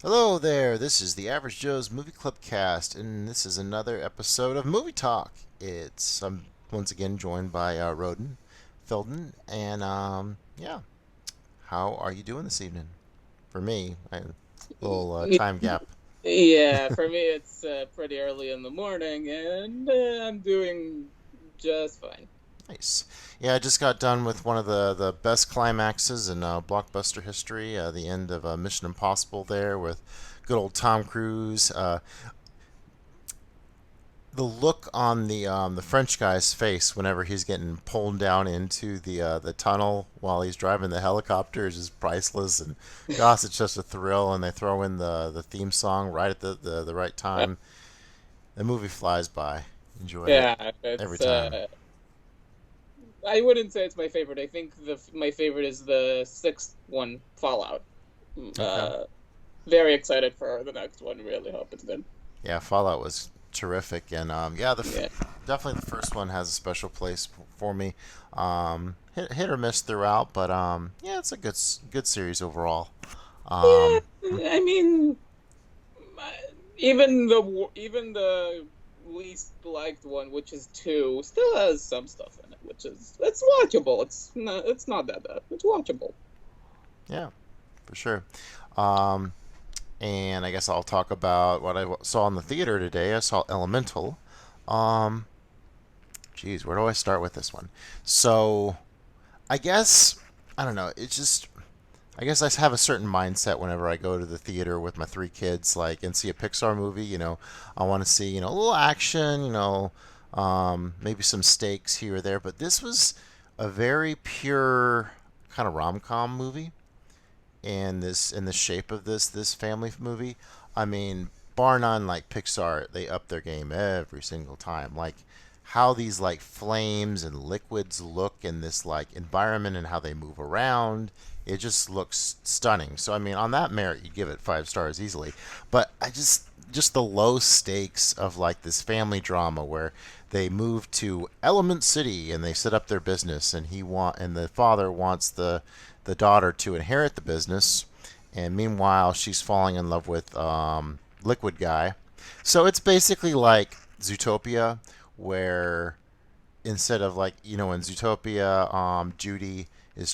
Hello there, this is the Average Joe's Movie Club cast, and this is another episode of Movie Talk. I'm once again joined by Roden Feldman, and yeah, how are you doing this evening? For me, a little time gap. Yeah, for me it's pretty early in the morning, and I'm doing just fine. Nice. Yeah, I just got done with one of the best climaxes in blockbuster history, the end of Mission Impossible there with good old Tom Cruise. The look on the French guy's face whenever he's getting pulled down into the tunnel while he's driving the helicopter is just priceless. And gosh, it's just a thrill. And they throw in the theme song right at the right Uh, time. The movie flies by. Enjoy it yeah, every it's time. I wouldn't say it's my favorite. I think my favorite is the sixth one, Fallout. Okay. Uh, very excited for the next one. Really hope it's good. Yeah, Fallout was terrific, and yeah, Yeah, definitely the first one has a special place for me. Hit or miss throughout, but yeah, it's a good series overall. yeah. Um, I mean, uh, even the least liked one, which is two, still has some stuff in it, which is it's watchable. It's not that bad. It's watchable. yeah, for sure. Um, and I guess I'll talk about what I saw in the theater today. I saw Elemental. Um, Geez, where do I start with this one? So I guess I don't know. It's just I guess I have a certain mindset whenever I go to the theater with my three kids, like, and see a Pixar movie. I want to see, a little action, maybe some stakes here or there. But this was a very pure kind of rom-com movie, and this in the shape of this family movie. I mean, bar none, like Pixar, they up their game every single time. Like how these like flames and liquids look in this like environment and how they move around. It just looks stunning. So I mean, on that merit, you'd give it 5 stars easily. But I just the low stakes of like this family drama where they move to Element City and they set up their business and the father wants the daughter to inherit the business, and meanwhile she's falling in love with Liquid Guy. So it's basically like Zootopia, where instead of like in Zootopia, Judy is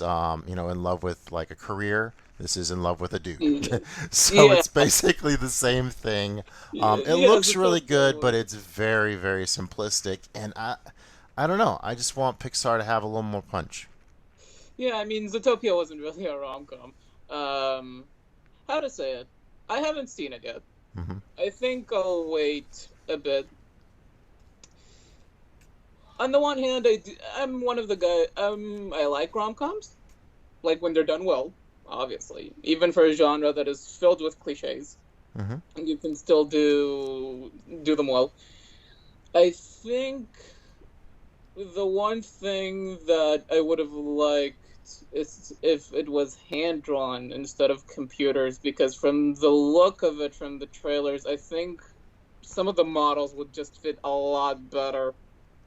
in love with like a career. This is in love with a dude. Mm. So Yeah, it's basically the same thing. yeah, It yeah. looks really Zootopia good, but was. it's very very simplistic, and I don't know. I just want Pixar to have a little more punch. Yeah, I mean, Zootopia wasn't really a rom-com. Um, how to say it? I haven't seen it yet. Hmm. I think I'll wait a bit. On the one hand, I'm one of the guy. I like rom-coms, like when they're done well. Obviously, even for a genre that is filled with cliches, Hmm. you can still do them well. I think the one thing that I would have liked is if it was hand drawn instead of computers, because from the look of it, from the trailers, I think some of the models would just fit a lot better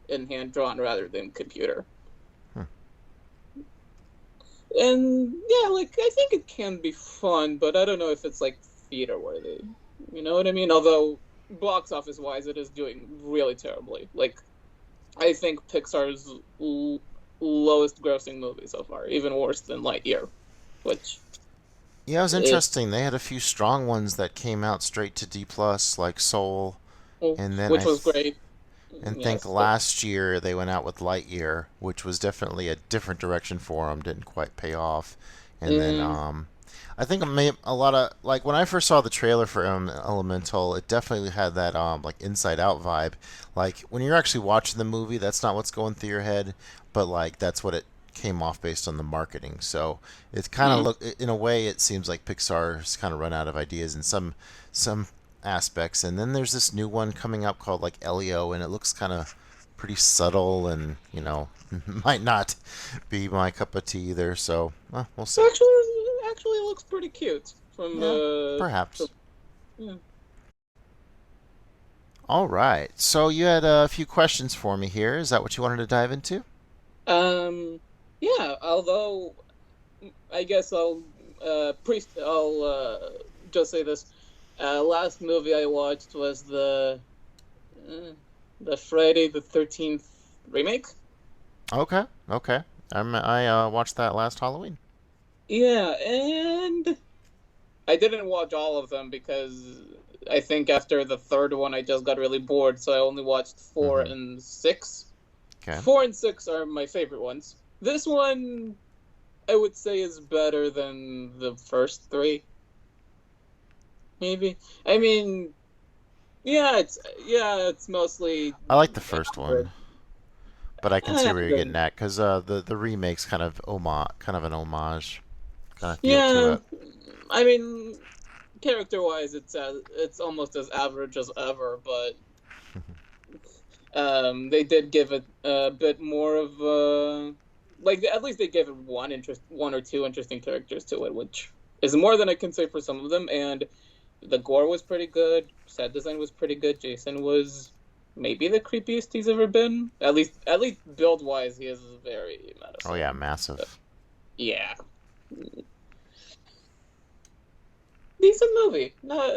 in hand drawn rather than computer. And yeah, like I think it can be fun, but I don't know if it's like theater worthy. You know what I mean? Although box office wise, it is doing really terribly. Like I think Pixar's lowest grossing movie so far, even worse than Lightyear, which Yeah, it was is interesting. They had a few strong ones that came out straight to D plus, like Soul, and then which was great. and think Yes, last year they went out with Lightyear, which was definitely a different direction for them. Didn't quite pay off, and then mm, I think a lot of like when I first saw the trailer for Elemental, it definitely had that like Inside Out vibe. Like when you're actually watching the movie, that's not what's going through your head, but like that's what it came off based on the marketing. So it's kind of mm, look in a way it seems like Pixar's kind of run out of ideas in some aspects. And then there's this new one coming up called like Elio, and it looks kind of pretty subtle and might not be my cup of tea either. So we'll see. actually, it looks pretty cute from Yeah, perhaps. yeah. All right. So you had a few questions for me here. Is that what you wanted to dive into? Um, yeah. Although I guess I'll just say this. Last movie I watched was uh, the Friday the 13th remake. Okay, okay. I watched that last Halloween. Yeah, and I didn't watch all of them because I think after the third one I just got really bored, so I only watched four Mm-hmm. and six. Okay. Four and six are my favorite ones. This one I would say is better than the first three, maybe. I mean, it's mostly I like the first one, average. but I can see where you're getting Average. at because the remake's kind of an homage kind of feel to Yeah, it. I mean, character-wise, it's almost as average as ever, but they did give it a bit more of like at least they gave it one or two interesting characters to it, which is more than I can say for some of them. And the gore was pretty good, set design was pretty good. Jason was maybe the creepiest he's ever been. At least build wise, he is very Oh yeah, menacing. massive. Yeah, decent movie. Not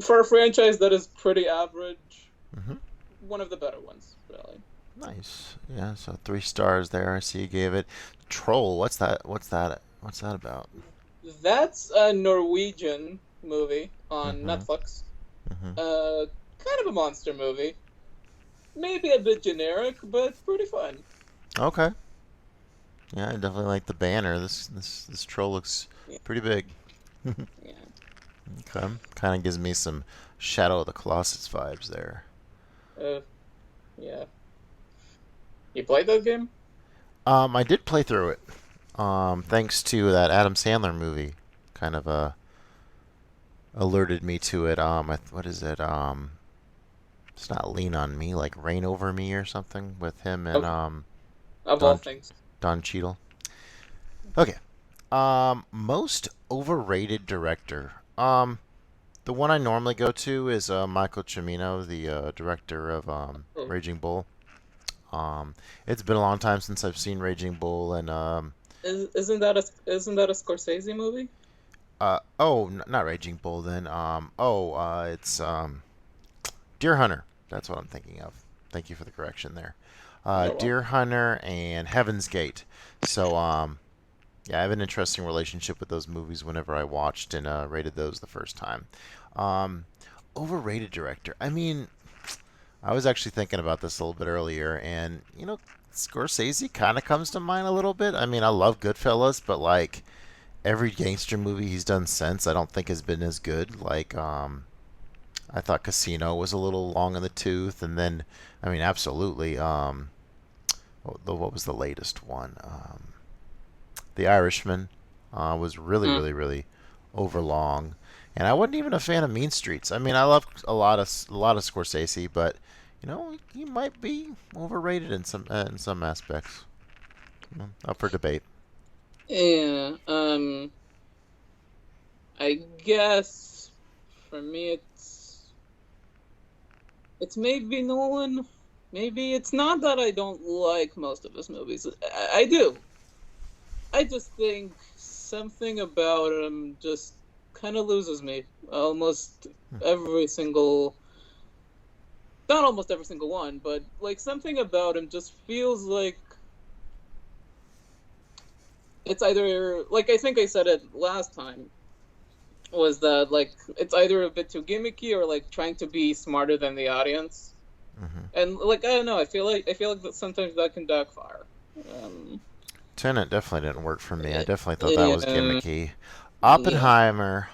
for a franchise that is pretty average. Hmm. One of the better ones, really. Nice. Yeah, so 3 stars there. I see you gave it. Troll. What's that? What's that? What's that about? That's a Norwegian movie on Mm-hmm. Netflix. Mm-hmm. Kind of a monster movie. Maybe a bit generic, but pretty fun. Okay. Yeah, I definitely like the banner. This troll looks Yeah, pretty big. yeah. Okay. Kind of gives me some Shadow of the Colossus vibes there. Uh, yeah. You played that game? I did play through it. Thanks to that Adam Sandler movie, kind of alerted me to it. What is it? It's not Lean on Me, like Rain Over Me or something with him and Okay. Of all Don things. Don Cheadle. Okay. Most overrated director. The one I normally go to is Michael Cimino, the director of Oh. Raging Bull. It's been a long time since I've seen Raging Bull, and Isn't that a Scorsese movie? not Raging Bull then. It's Deer Hunter. That's what I'm thinking of. Thank you for the correction there. Oh well. Deer Hunter and Heaven's Gate. So yeah, I have an interesting relationship with those movies whenever I watched and rated those the first time. Um, Overrated director. I mean, I was actually thinking about this a little bit earlier, and Scorsese kind of comes to mind a little bit. I mean, I love Goodfellas, but like every gangster movie he's done since, I don't think has been as good. Like, I thought Casino was a little long in the tooth, and then, I mean, absolutely. What was the latest one? The Irishman was really, Mm. really, really overlong, and I wasn't even a fan of Mean Streets. I mean, I love a lot of Scorsese, but he might be overrated in some aspects. Up for debate. Yeah. I guess for me it's maybe Nolan. Maybe it's not that I don't like most of his movies. I do. I just think something about him just kind of loses me. Almost every single, not almost every single one, but like something about him just feels like it's either like I think I said it last time was that like it's either a bit too gimmicky or like trying to be smarter than the audience. Hmm. And like I don't know, I feel like that sometimes that can backfire. Um, Tenet definitely didn't work for me. I definitely thought that was yeah, gimmicky. yeah. Oppenheimer.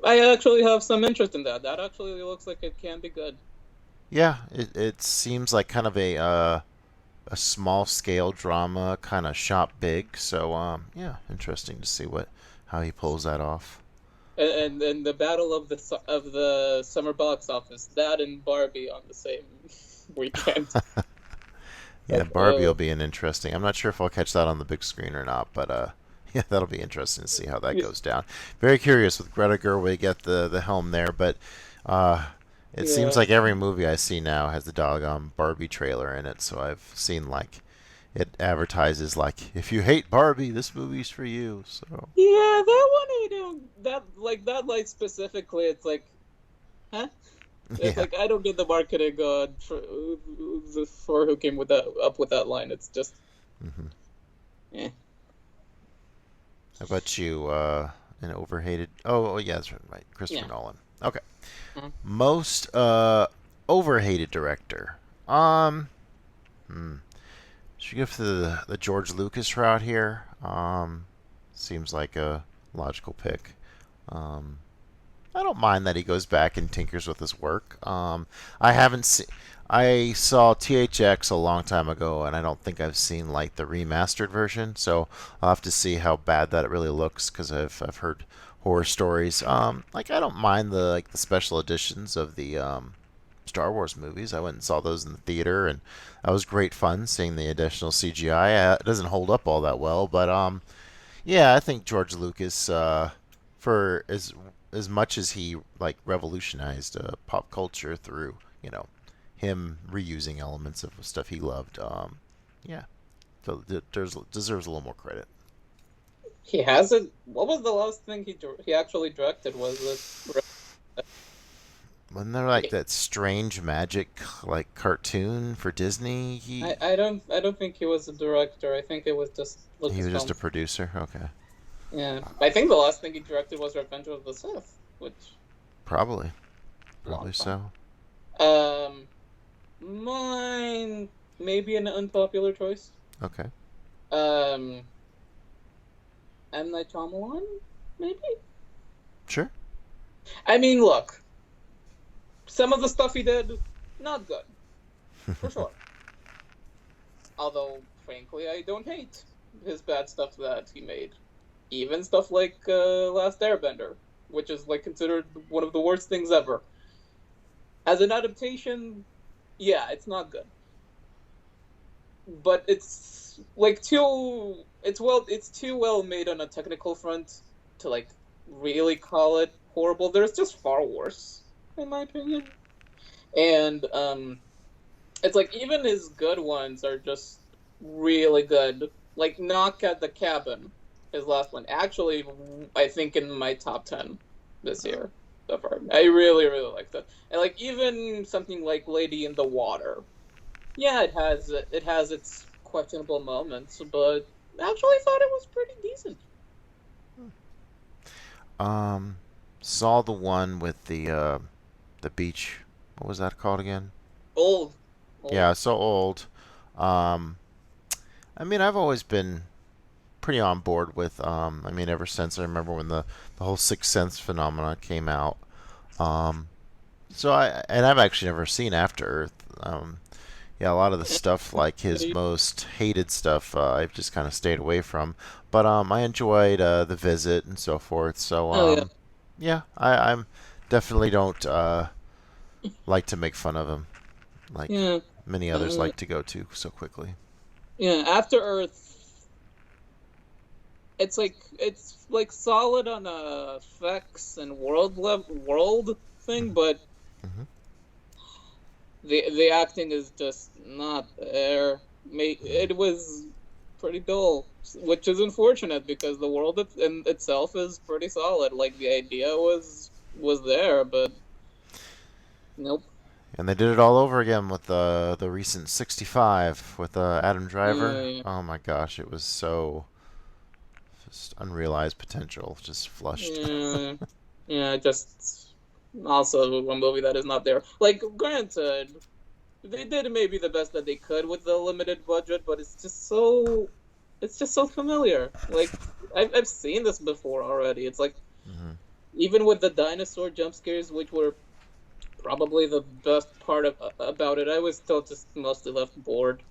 I actually have some interest in that. That actually looks like it can be good. Yeah, it seems like kind of a small scale drama, kind of shot big. So yeah, interesting to see what how he pulls that off. And the battle of the summer box office, that and Barbie on the same weekend. Yeah, Barbie will be an interesting. I'm not sure if I'll catch that on the big screen or not, but yeah, that'll be interesting to see how that Yeah, goes down. Very curious with Greta Gerwig at the helm there, but uh, it seems yeah, like every movie I see now has the doggone Barbie trailer in it. So I've seen like it advertises like, if you hate Barbie, this movie's for you. So Yeah, that one I don't that like specifically. It's like, huh? It's yeah. like I don't get the marketing for who came with that up with that line. It's just, Hmm. eh. How about you? An overhated? Oh, yeah, that's right. Christopher Yeah. Nolan. Okay. Mhm. Most overhated director. Hmm. Should we go for the George Lucas route here? Seems like a logical pick. Um, I don't mind that he goes back and tinkers with his work. I haven't seen. I saw THX a long time ago, and I don't think I've seen like the remastered version. So I'll have to see how bad that it really looks because I've heard horror stories. Like I don't mind the special editions of the Star Wars movies. I went and saw those in the theater, and that was great fun seeing the additional CGI. It doesn't hold up all that well, but yeah, I think George Lucas, for as much as he like revolutionized pop culture through him reusing elements of stuff he loved. Yeah, so deserves a little more credit. He hasn't. What was the last thing he actually directed? Was it? Wasn't there like that strange magic like cartoon for Disney? I don't think he was a director. I think it was just He was just a Lucasfilm. producer. Okay, Yeah, I think the last thing he directed was Revenge of the Sith, which probably, long probably time. so. Um, Mine maybe an unpopular choice. Okay, Um, M Night Shyamalan, maybe. sure. I mean, look, some of the stuff he did, not good for sure. Although, frankly, I don't hate his bad stuff that he made. Even stuff like Last Airbender, which is like considered one of the worst things ever. As an adaptation, yeah, it's not good. But it's like it's too well made on a technical front to like really call it horrible. There's just far worse, in my opinion. And it's like even his good ones are just really good. Like Knock at the Cabin, his last one. Actually, I think in my top 10 this year so far. I really, really like that. And like even something like Lady in the Water. Yeah, it has its questionable moments, but I actually thought it was pretty decent. Um, Saw the one with the beach. What was that called again? Old, Yeah, old. so old. Um, I mean, I've always been pretty on board with. I mean, ever since I remember when the whole Sixth Sense phenomenon came out. Um, I've actually never seen After Earth. Yeah, a lot of the stuff like his most hated stuff, I've just kind of stayed away from. But I enjoyed The Visit and so forth. So Oh yeah, yeah, I'm definitely don't like to make fun of him like yeah, many others uh, like to go to so quickly. yeah. After Earth, it's like solid on a effects and world thing, but Hmm. the acting is just not there. It was pretty dull, which is unfortunate because the world in itself is pretty solid. Like the idea was there, but nope. And they did it all over again with the recent 65 with Adam Driver. Yeah, Oh my gosh, it was so just unrealized potential, just flushed. yeah, yeah. Just also a movie that is not there. Like, granted, they did maybe the best that they could with the limited budget, but it's just so familiar. Like, I've seen this before already. It's like Hmm. even with the dinosaur jump scares, which were probably the best part about it, I was still just mostly left bored.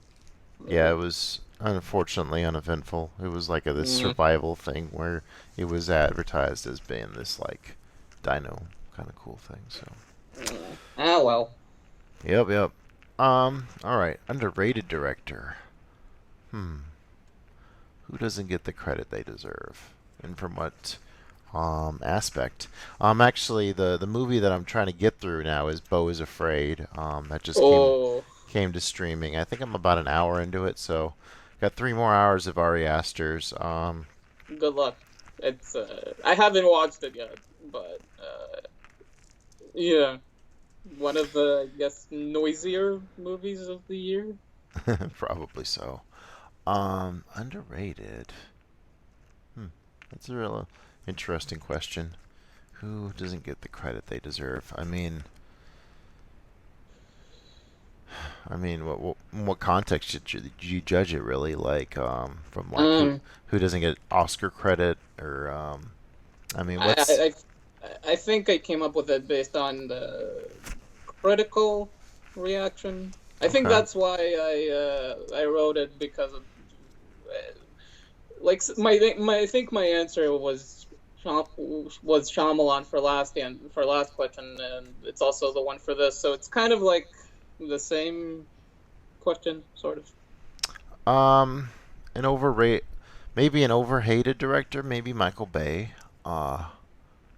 Yeah, it Like, was unfortunately uneventful. It was like this mm, survival thing where it was advertised as being this like dino kind of cool thing. So, well. yep, yep. All right, underrated director. Hmm, who doesn't get the credit they deserve, and from what aspect? Actually, the movie that I'm trying to get through now is Beau is Afraid. That just came Oh, came to streaming. I think I'm about an hour into it, so Got 3 more hours of Ari Aster's. Good luck. It's I haven't watched it yet, but yeah, one of the I guess noisier movies of the year. Probably so. Underrated. Hmm. That's a real interesting question. Who doesn't get the credit they deserve? I mean, what context should you judge it really? Like, from like Um, who doesn't get Oscar credit, or I mean, I, what's I I think I came up with it based on the critical reaction. I think okay? that's why I wrote it because of like my I think my answer was Shyamalan for last question, and it's also the one for this. So it's kind of like the same question, sort of. Um, an overrate, maybe an overhated director, maybe Michael Bay. Uh,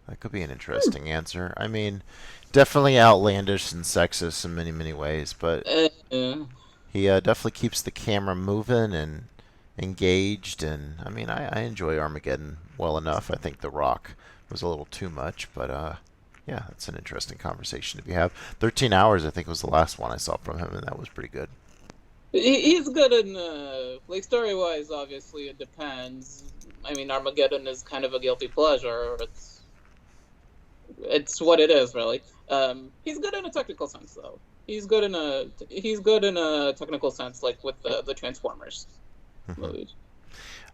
that could be an interesting answer. I mean, definitely outlandish and sexist in many, many ways, but Yeah. he definitely keeps the camera moving and engaged. And I mean, I enjoy Armageddon well enough. I think The Rock was a little too much, but yeah, that's an interesting conversation to be have. 13 Hours, I think, was the last one I saw from him, and that was pretty good. He's good in like story wise. Obviously, it depends. I mean, Armageddon is kind of a guilty pleasure. It's what it is, really. He's good in a technical sense, though. He's good in a technical sense, like with the Transformers movies.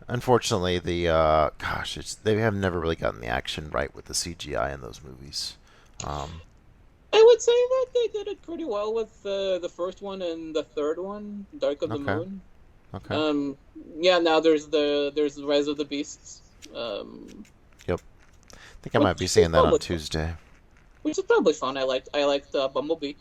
Unfortunately, they have never really gotten the action right with the CGI in those movies. Um, I would say that they did it pretty well with the first one and the third one, Dark of the okay, Moon. okay, Yeah. Now there's the Rise of the Beasts. yep. I think I might be Which is seeing that on probably fun. Tuesday. Which is probably fun. I liked Bumblebee.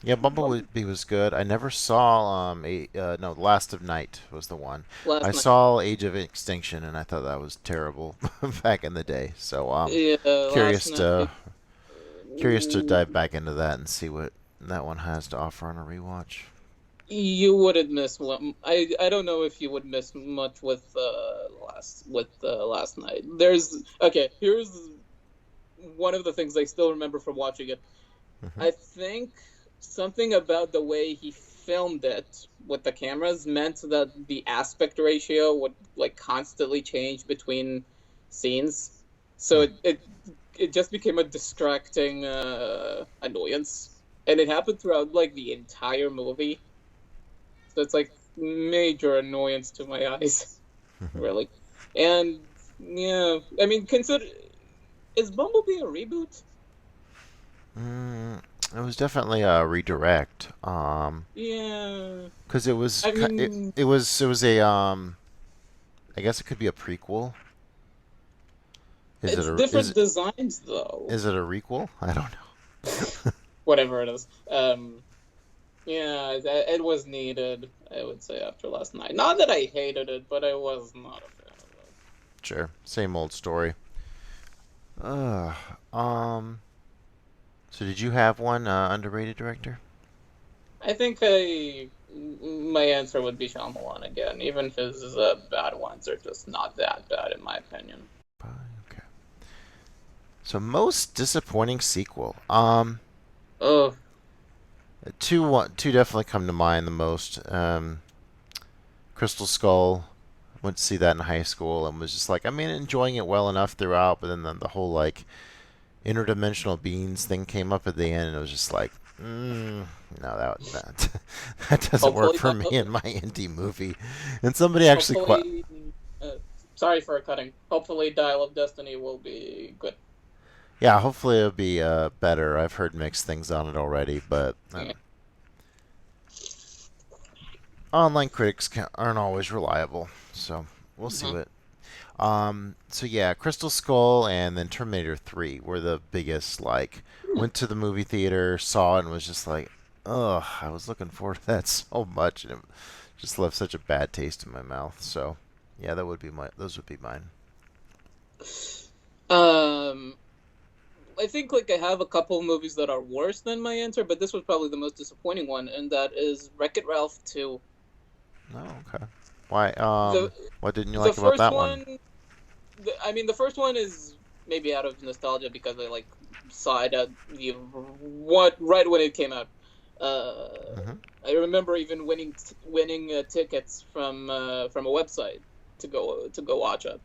Yeah, Bum- Bumblebee was good. I never saw no, Last of Night was the one. I Last night. saw Age of Extinction and I thought that was terrible back in the day. So Yeah, last curious to night. curious to dive back into that and see what that one has to offer on a rewatch. You wouldn't miss one. I don't know if you would miss much with last night. There's okay. Here's one of the things I still remember from watching it. Hmm. I think something about the way he filmed it with the cameras meant that the aspect ratio would like constantly change between scenes. So it just became a distracting annoyance, and it happened throughout like the entire movie. So it's like major annoyance to my eyes, really. And yeah, I mean, consider is Bumblebee a reboot? Mm, it was definitely a redirect. Yeah, Because it was I ki- mean, it was a I guess it could be a prequel. Is it it's a different designs though. is it a requel? I don't know. Whatever it is. Yeah, it was needed. I would say after last night. Not that I hated it, but I was not a fan of it. Sure, same old story. Uh, um. So did you have one underrated director? I think my answer would be Shyamalan again. Even his bad ones are just not that bad in my opinion. Okay. So most disappointing sequel. Oh, Two definitely come to mind the most. Crystal Skull. Went to see that in high school and was just like, I mean, enjoying it well enough throughout, but then the whole like interdimensional beings thing came up at the end, and it was just like, no, that that doesn't work hopefully, for me in my indie movie. And somebody actually, hopefully. Uh, Sorry for cutting. Hopefully, Dial of Destiny will be good. yeah, hopefully it'll be better. I've heard mixed things on it already, but Yeah. online critics aren't always reliable, so we'll see Mhm. what. So yeah, Crystal Skull and then Terminator 3 were the biggest. Like, went to the movie theater, saw it, and was just like, ugh, I was looking forward to that so much, and it just left such a bad taste in my mouth. So yeah, those would be mine. Um, I think like I have a couple of movies that are worse than my answer, but this was probably the most disappointing one, and that is Wreck-It Ralph 2. Oh, okay. Why? The What didn't you the like about first that one? one, I mean, the first one is maybe out of nostalgia because I like saw it at the what right when it came out. Hmm. I remember even winning tickets from a website to go watch it.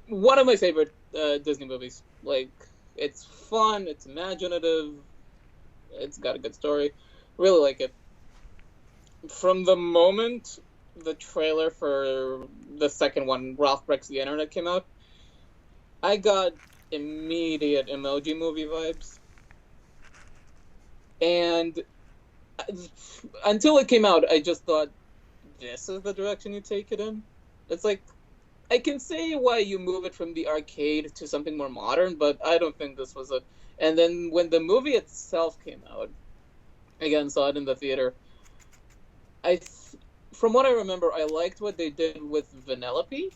One of my favorite Disney movies. Like it's fun, it's imaginative, it's got a good story. Really like it. From the moment the trailer for the second one, Ralph Breaks the Internet, came out, I got immediate Emoji Movie vibes. And until it came out, I just thought, this is the direction you take it in. It's like, I can see why you move it from the arcade to something more modern, but I don't think this was it. And then when the movie itself came out, again, saw it in the theater, I, from what I remember, I liked what they did with Vanellope,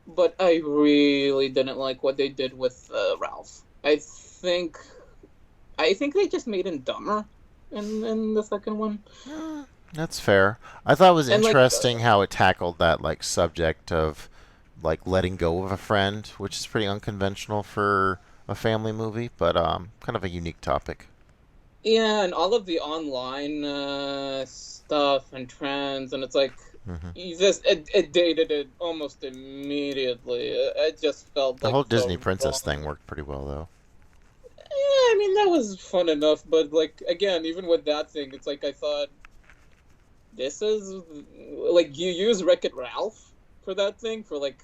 but I really didn't like what they did with Ralph. I think they just made him dumber in the second one, That's fair. I thought it was and like interesting how it tackled that like subject of like letting go of a friend, which is pretty unconventional for a family movie, but kind of a unique topic. yeah, and all of the online stuff and trends, and it's like Hmm. it dated it almost immediately. It just felt The like whole Disney the princess thing wrong. worked pretty well though. Yeah, I mean that was fun enough, but like again, even with that thing, it's like I thought this is like you use Wreck It Ralph for that thing for like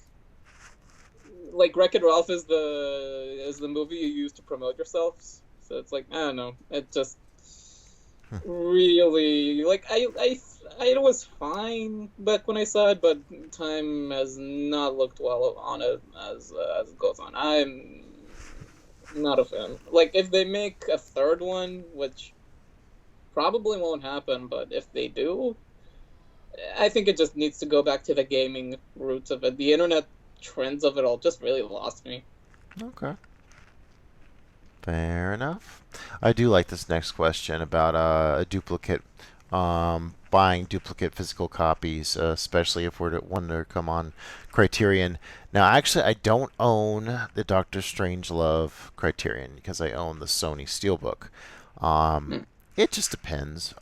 Wreck It Ralph is the movie you use to promote yourselves. So it's like I don't know, it just really like it was fine back when I saw it, but time has not looked well on it as it goes on. I'm not a fan. Like if they make a third one, which probably won't happen, but if they do, I think it just needs to go back to the gaming roots of it. The internet trends of it all just really lost me. Okay. Fair enough. I do like this next question about a duplicate, buying duplicate physical copies, especially if we're to one to come on Criterion. Now, actually, I don't own the Doctor Strangelove Criterion because I own the Sony Steelbook. Um, Hmm. it just depends.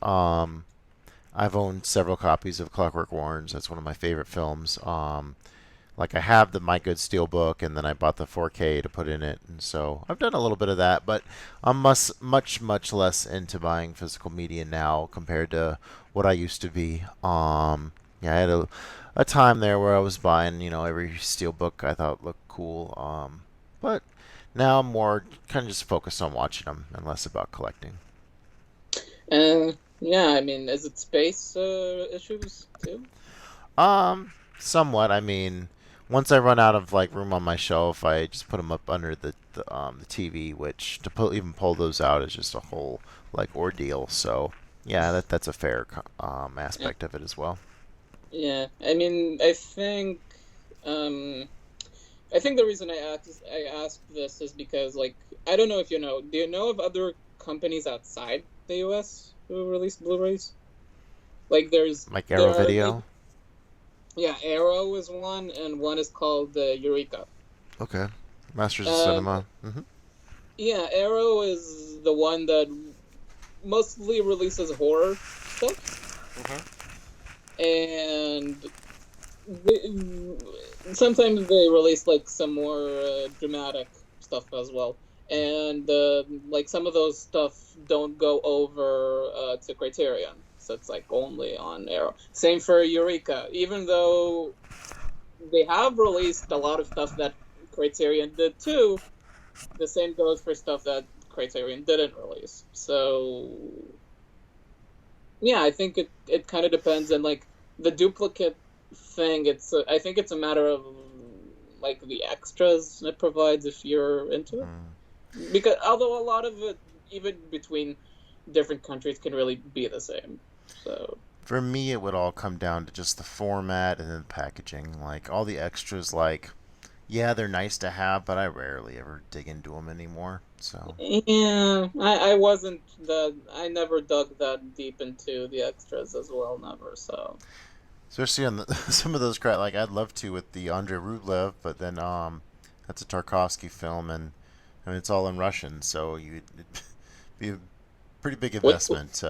I've owned several copies of Clockwork Orange. That's one of my favorite films. Like I have the My Good Steelbook, and then I bought the 4K to put in it, and so I've done a little bit of that. But I'm much less into buying physical media now compared to what I used to be. Yeah, I had a time there where I was buying, every Steelbook I thought looked cool. But now I'm more kind of just focused on watching them and less about collecting. Yeah, I mean, is it space issues too? Somewhat. I mean, once I run out of like room on my shelf, I just put them up under the TV, which to even pull those out is just a whole like ordeal. So yeah, that's a fair Yeah, aspect of it as well. yeah. I mean, um, I think the reason I asked this is because like I don't know if you know. Do you know of other companies outside the US who release Blu-rays? Like Like there Arrow are like Video. yeah, Arrow is one, and one is called Eureka. Okay. Masters of Um, Cinema. Hmm. yeah, Arrow is the one that mostly releases horror stuff, and sometimes they release like some more dramatic stuff as well. And like some of those stuff don't go over to Criterion, so it's like only on Arrow. Same for Eureka, even though they have released a lot of stuff that Criterion did too. The same goes for stuff that Criterion didn't release. So yeah, I think it kind of depends, and like the duplicate thing, I think it's a matter of like the extras it provides if you're into it. Hmm. Because although a lot of it, even between different countries, can really be the same. So For me, it would all come down to just the format and then packaging. Like all the extras, like yeah, they're nice to have, but I rarely ever dig into them anymore. So. yeah, I wasn't I never dug that deep into the extras as well, never. So Especially on the, some of those crap. Like I'd love to with the Andrei Rublev, but then that's a Tarkovsky film, and I mean it's all in Russian, so it'd be a pretty big What investment to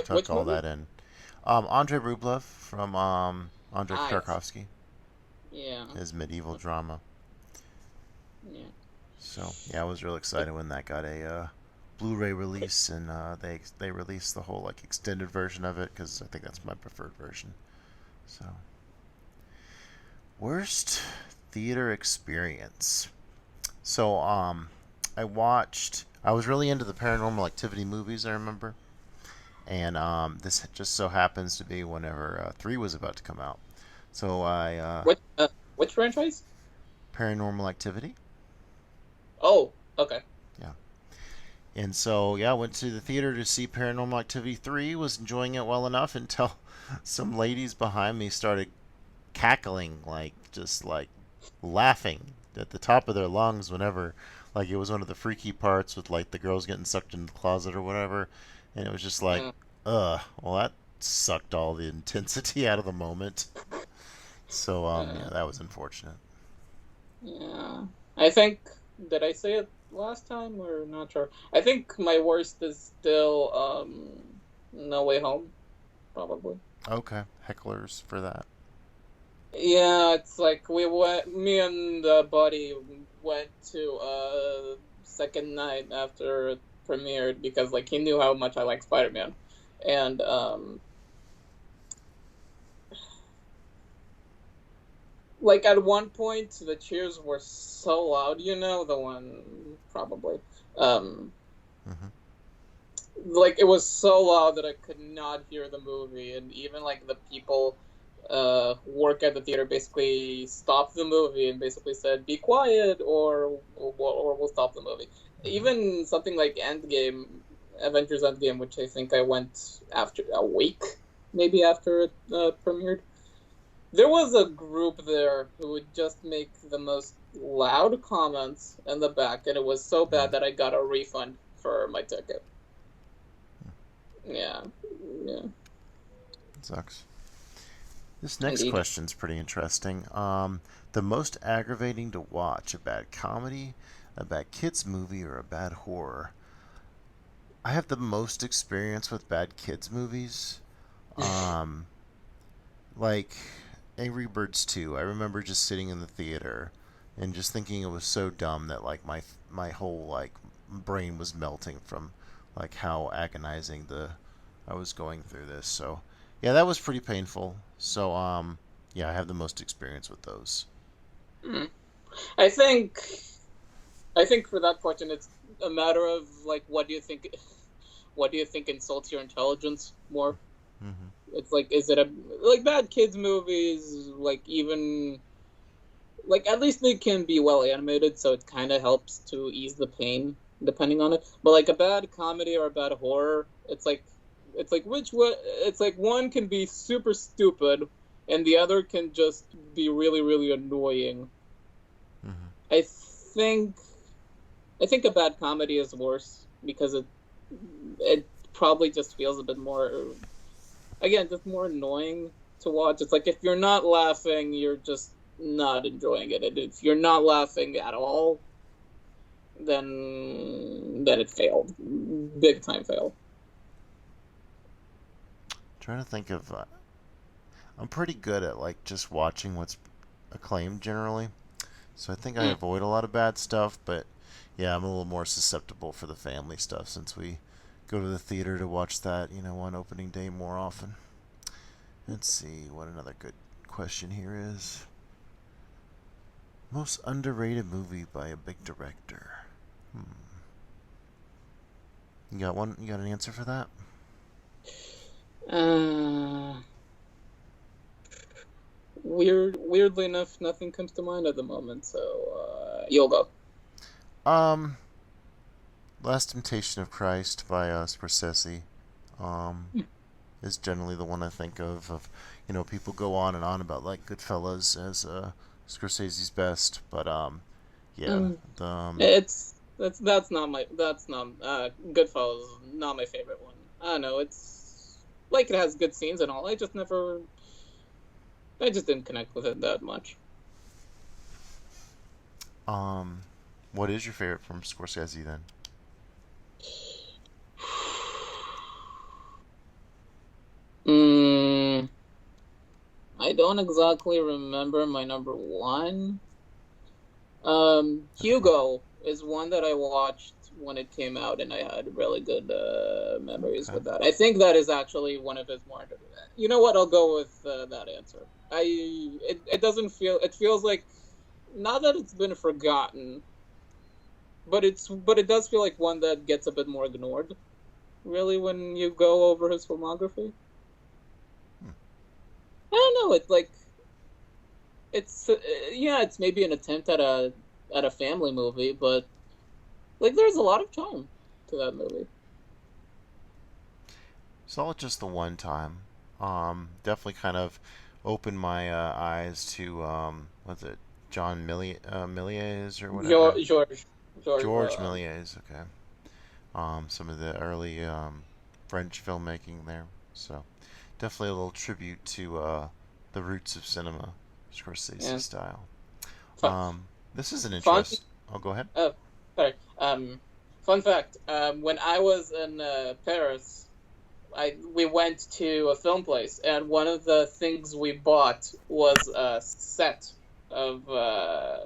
tuck which all movie? that in. Andrei Rublev from Andrei Ah, yes. Tarkovsky, Yeah. his medieval drama. Yeah. So yeah, I was real excited when that got a Blu-ray release, and they released the whole like extended version of it because I think that's my preferred version. So worst theater experience. So I was really into the Paranormal Activity movies. I remember, and this just so happens to be whenever three was about to come out. So I Which franchise? Paranormal Activity. Oh, okay. Yeah. And so, yeah, I went to the theater to see Paranormal Activity 3, was enjoying it well enough until some ladies behind me started cackling, like, just like laughing at the top of their lungs whenever, like, it was one of the freaky parts with, like, the girls getting sucked into the closet or whatever. And it was just like, Yeah. well, that sucked all the intensity out of the moment. So, yeah, Uh, that was unfortunate. yeah. I think did I say it last time or not sure? I think my worst is still No Way Home, probably. Okay, hecklers for that. Yeah, it's like me and the buddy went to second night after it premiered because like he knew how much I like Spider-Man. And like at one point the cheers were so loud, the one probably. Um Hmm. like it was so loud that I could not hear the movie, and even like the people who work at the theater basically stopped the movie and basically said, "Be quiet, or we'll stop the movie." Hmm. Even something like Avengers Endgame, which I think I went after a week, maybe after it premiered. There was a group there who would just make the most loud comments in the back, and it was so bad that I got a refund for my ticket. Yeah, yeah, Sucks. This next indeed. question's pretty interesting. The most aggravating to watch: a bad comedy, a bad kids movie, or a bad horror? I have the most experience with bad kids movies. Um, like Angry Birds 2. I remember just sitting in the theater and just thinking it was so dumb that like my whole like brain was melting from like how agonizing the I was going through this. So, yeah, that was pretty painful. So, yeah, I have the most experience with those. Hmm. I think I think for that question, it's a matter of like, what do you think? What do you think insults your intelligence more? Hmm. It's like, is it a like bad kids movies? Like even like at least they can be well animated, so it kind of helps to ease the pain depending on it. But like a bad comedy or a bad horror, it's like which one? It's like one can be super stupid, and the other can just be really really annoying. Hmm. I think I think a bad comedy is worse because it probably just feels a bit more, again, just more annoying to watch. It's like if you're not laughing, you're just not enjoying it. And if you're not laughing at all, then it failed, big time fail. Trying to think of. I'm pretty good at like just watching what's acclaimed generally. So I think I Mm. avoid a lot of bad stuff, but yeah, I'm a little more susceptible for the family stuff since we go to the theater to watch that, on opening day more often. Let's see what another good question here is. Most underrated movie by a big director. Hmm. You got one? You got an answer for that? Uh, weirdly enough, nothing comes to mind at the moment. So you'll go. Um, Last Temptation of Christ by Scorsese. Um, is generally the one I think of. People go on and on about like Goodfellas as Scorsese's best, but yeah, Mm. the That's not my that's not Goodfellas not my favorite one. I don't know. It's like it has good scenes and all. I just never. I just didn't connect with it that much. Um, what is your favorite from Scorsese then? Mm, I don't exactly remember my number one. That's fine. Hugo is one that I watched when it came out, and I had really good memories Okay. with that. I think that is actually one of his more. You know what? I'll go with that answer. It doesn't feel. It feels like not that it's been forgotten, but it does feel like one that gets a bit more ignored. Really, when you go over his filmography, Hmm. I don't know. It's like it's yeah, it's maybe an attempt at a family movie, but like there's a lot of charm to that movie. Saw it just the one time. Definitely kind of opened my eyes to what's it, John Milius or whatever. George, George, George. George Milius. Okay. Some of the early French filmmaking there. So definitely a little tribute to the roots of cinema, Scorsese Yeah. style. Fun, Um, this is an fun. interest. I'll go ahead. Oh, sorry. Fun fact. When I was in Paris, I we went to a film place, and one of the things we bought was a set of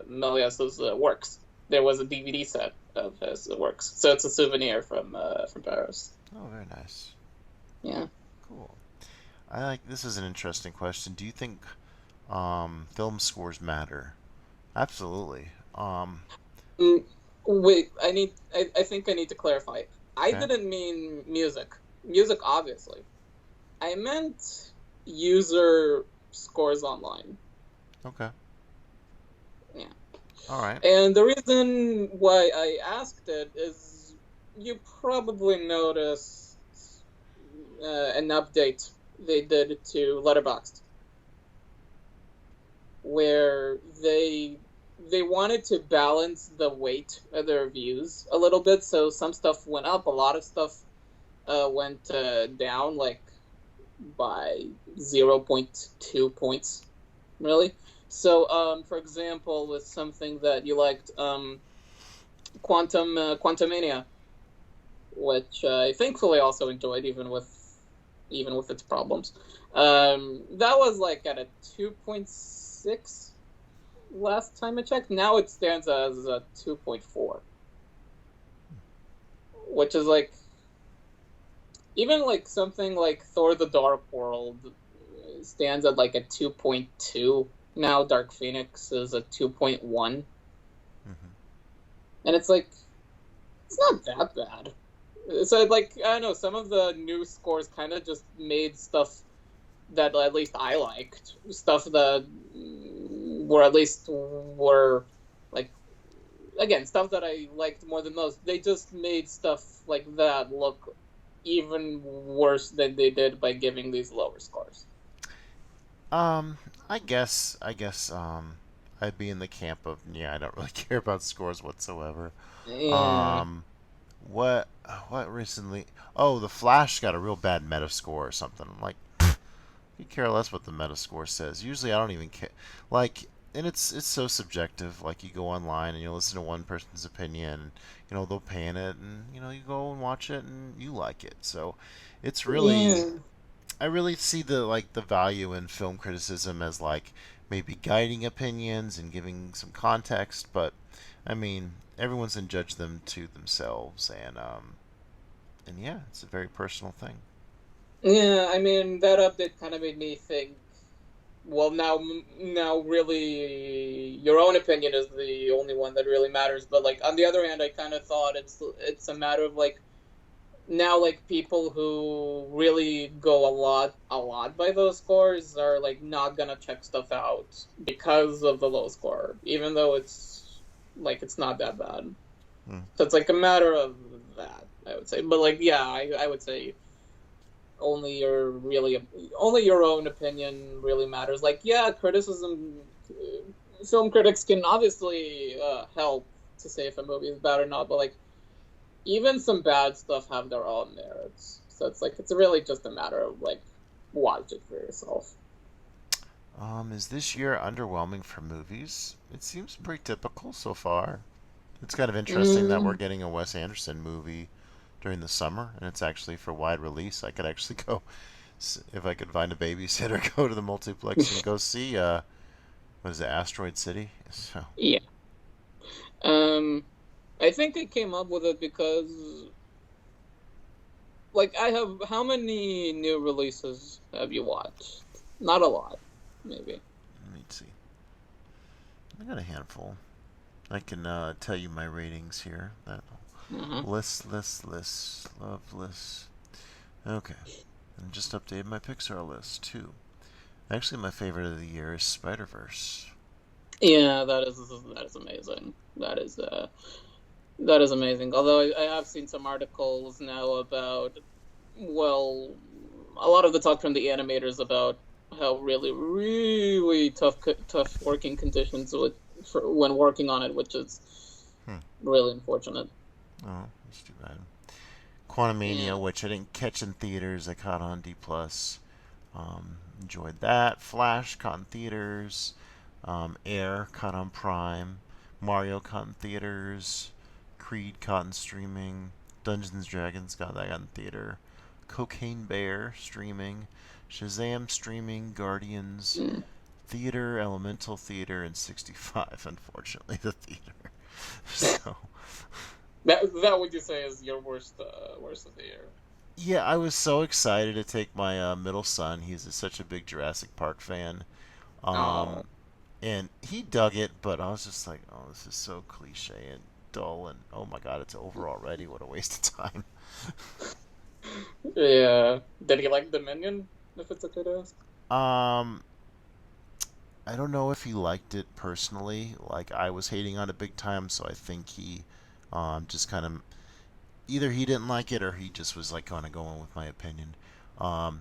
Méliès's works. There was a DVD set of his works, so it's a souvenir from Paris. Oh, very nice. Yeah. Cool. I like this is an interesting question. Do you think film scores matter? Absolutely. Mm, wait, I think I need to clarify. I Okay. didn't mean music. Music, obviously. I meant user scores online. Okay. Yeah. All right. And the reason why I asked it is you probably noticed an update they did to Letterboxd where they wanted to balance the weight of the reviews a little bit. So some stuff went up, a lot of stuff went down, like by 0.2 points, really. So, for example, with something that you liked, Quantumania, which I thankfully also enjoyed, even with its problems. That was like at a 2.6 last time I checked. Now it stands as a 2.4, which is like even like something like Thor: The Dark World stands at like a 2.2 now. Dark Phoenix is a 2.1, Mm-hmm. and it's like it's not that bad. So like I don't know, some of the new scores kind of just made stuff that at least I liked, stuff that were at least were like again stuff that I liked more than most. They just made stuff like that look even worse than they did by giving these lower scores. Um, I'd be in the camp of yeah, I don't really care about scores whatsoever. Yeah. Um, what what recently? Oh, the Flash got a real bad Metascore or something. I'm like, you care less what the Metascore says. Usually, I don't even care. Like, and it's so subjective. Like, you go online and you listen to one person's opinion, and, they'll pan it, and you go and watch it, and you like it. So, it's really Yeah. I really see the value in film criticism as like maybe guiding opinions and giving some context, but I mean everyone's gonna judge them to themselves, and yeah, it's a very personal thing. Yeah, I mean that update kind of made me think. Well, now, really, your own opinion is the only one that really matters. But like on the other hand, I kind of thought it's a matter of like now, like people who really go a lot by those scores are like not gonna check stuff out because of the low score, even though it's not that bad. Hmm. So it's like a matter of that, I would say. But like, yeah, I would say only your own opinion really matters. Like, yeah, film critics can obviously help to say if a movie is bad or not, but like even some bad stuff have their own merits. So it's like it's really just a matter of like watch it for yourself. Is this year underwhelming for movies? It seems pretty typical so far. It's kind of interesting that we're Mm, getting a Wes Anderson movie during the summer, and it's actually for wide release. I could actually go, if I could find a babysitter, go to the multiplex and go see, what is it, Asteroid City? So, yeah. Um, I think I came up with it because, like, I have how many new releases have you watched? Not a lot, maybe. let me see. I got a handful. I can tell you my ratings here. That Uh-huh. list, love lists. Okay, and just updated my Pixar list too. Actually, my favorite of the year is Spider Verse. Yeah, that is amazing. That is amazing. Although I have seen some articles now about, well, a lot of the talk from the animators about how really, really tough working conditions when working on it, which is Hmm. really unfortunate. Oh, that's too bad. Yeah. Quantumania, which I didn't catch in theaters, I caught on D plus. Enjoyed that. Flash caught in theaters. Air caught on Prime. Mario caught in theaters. Creed caught in streaming. Dungeons and Dragons got in theater. Cocaine Bear streaming. Shazam streaming. Guardians Mm. theater. Elemental theater, and 65. Unfortunately, the theater. So That would you say is your worst of the year? yeah, I was so excited to take my middle son. Such a big Jurassic Park fan. Oh, Um, and he dug it, but I was just like, oh, this is so cliche and dull, and oh my god, it's over already. What a waste of time. yeah. Did he like Dominion? If it's okay to ask. Um, I don't know if he liked it personally. Like I was hating on it big time, so I think he just kind of either he didn't like it or he just was like kind of going with my opinion.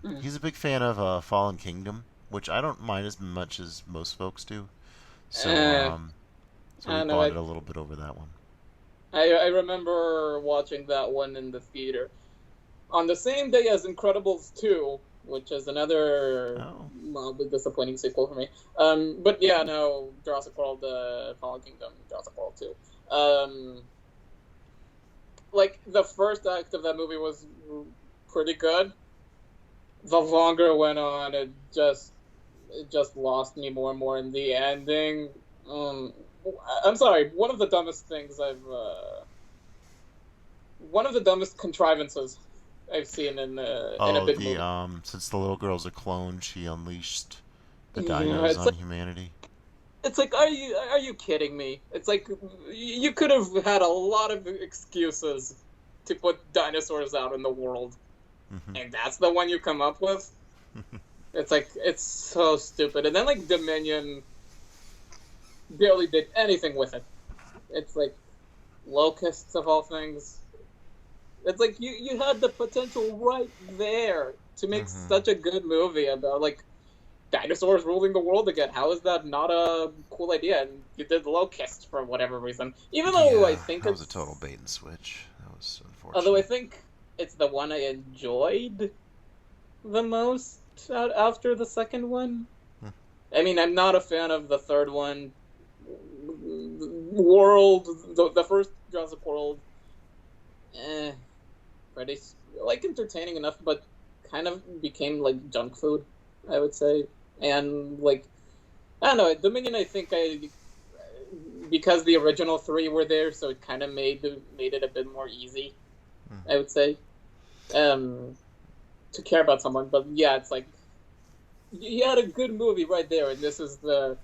Mm. He's a big fan of Fallen Kingdom, which I don't mind as much as most folks do. So Uh, so we I don't know. bonded a little bit over that one. I remember watching that one in the theater on the same day as Incredibles 2, which is another Oh, mildly disappointing sequel for me. But yeah, no, Jurassic World, Fallen Kingdom, Jurassic World 2. Like the first act of that movie was pretty good. The longer it went on, it just lost me more and more in the ending. Um, I'm sorry. One of the dumbest contrivances I've seen in a oh, big the movie. since the little girl's a clone, she unleashed the Yeah, dinos on humanity. it's like are you kidding me? It's like you could have had a lot of excuses to put dinosaurs out in the world, Hmm. and that's the one you come up with. It's like it's so stupid. And then like Dominion barely did anything with it. It's like locusts of all things. It's like you had the potential right there to make Hmm. such a good movie about like dinosaurs ruling the world again. How is that not a cool idea? And you did locusts for whatever reason. Even though I Yeah, think that was a total it's bait and switch. That was although I unfortunate. think it's the one I enjoyed the most after the second one. Hmm. I mean, I'm not a fan of the third one. World, the first Jurassic World, eh, pretty like entertaining enough, but kind of became like junk food, I would say. And like I don't know, Dominion. I think I because the original three were there, so it kind of made it a bit more easy. Hmm. I would say um, to care about someone, but yeah, it's like you had a good movie right there, and this is the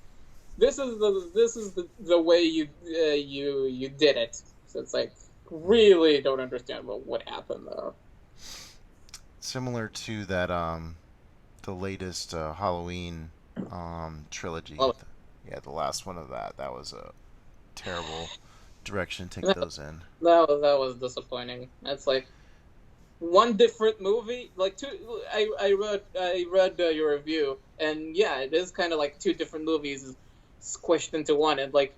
way you did it. So it's like really don't understand what happened there. Similar to that, the latest Halloween trilogy. Well, Yeah, the last one of that. That was a terrible direction to take that, those in. that was disappointing. It's like one different movie, like two. I read your review, and yeah, it is kind of like two different movies squished into one, and like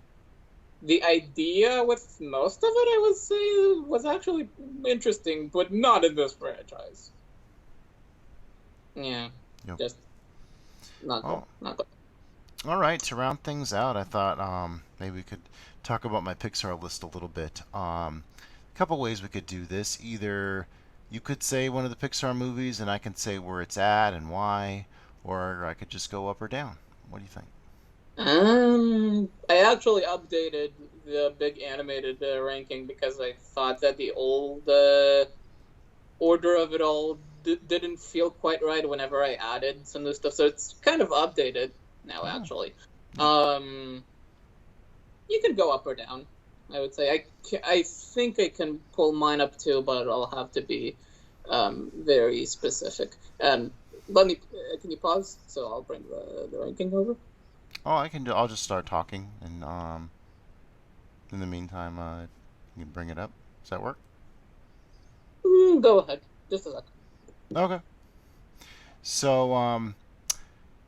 the idea with most of it, I would say, was actually interesting, but not in this franchise. Yeah, Yep. just not good. Oh, Not good. All right, to round things out, I thought maybe we could talk about my Pixar list a little bit. A couple ways we could do this. Either you could say one of the Pixar movies, and I can say where it's at and why, or I could just go up or down. What do you think? I actually updated the big animated ranking because I thought that the old order of it all didn't feel quite right whenever I added some new stuff. So it's kind of updated now, Oh, actually. yeah. Um, you can go up or down. I would say I think I can pull mine up too, but I'll have to be very specific. Let me. Can you pause? So I'll bring the ranking over. Oh, I can do. I'll just start talking, and in the meantime, you can bring it up. Does that work? Go ahead. Just a second. Okay. So,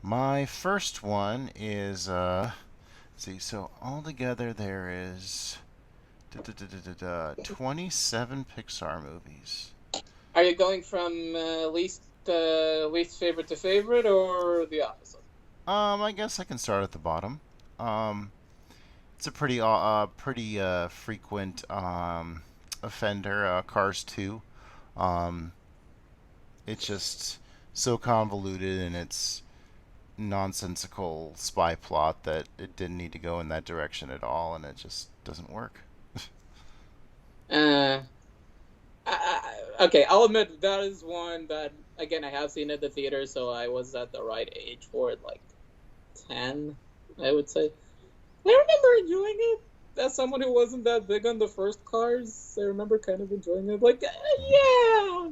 my first one is let's see. So altogether there is 27 Pixar movies. Are you going from least favorite to favorite, or the opposite? I guess I can start at the bottom. Um, it's a pretty frequent offender. Cars 2. Um, it's just so convoluted in its nonsensical spy plot that it didn't need to go in that direction at all, and it just doesn't work. Uh, okay, I'll admit that is one that again I have seen at the theater, so I was at the right age for it, like 10, I would say. I remember enjoying it. As someone who wasn't that big on the first Cars, I remember kind of enjoying it. Like, yeah,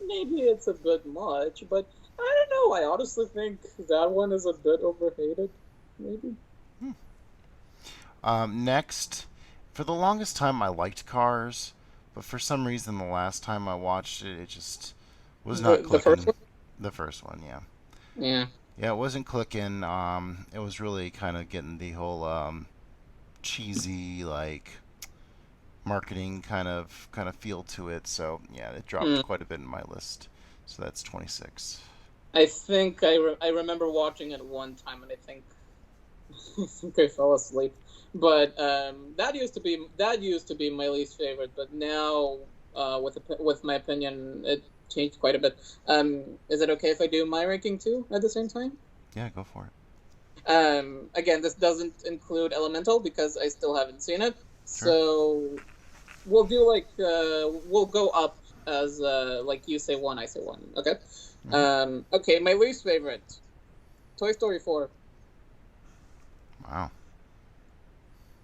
maybe it's a bit much, but I don't know. I honestly think that one is a bit overhated. Maybe. Hmm. Next, for the longest time I liked Cars, but for some reason the last time I watched it, it just was not The first clicking. one? The first one, yeah. Yeah. Yeah, it wasn't clicking. It was really kind of getting the whole cheesy like marketing kind of feel to it. So yeah, it dropped Hmm. quite a bit in my list. So that's 26. I think I remember watching it one time, and I think I think I fell asleep. But that used to be my least favorite. But now, with my opinion, it changed quite a bit. Is it okay if I do my ranking too at the same time? Yeah, go for it. Again, this doesn't include Elemental because I still haven't seen it. Sure. So we'll do like we'll go up as like you say one, I say one. Okay. Hmm. Okay, my least favorite, Toy Story 4. Wow.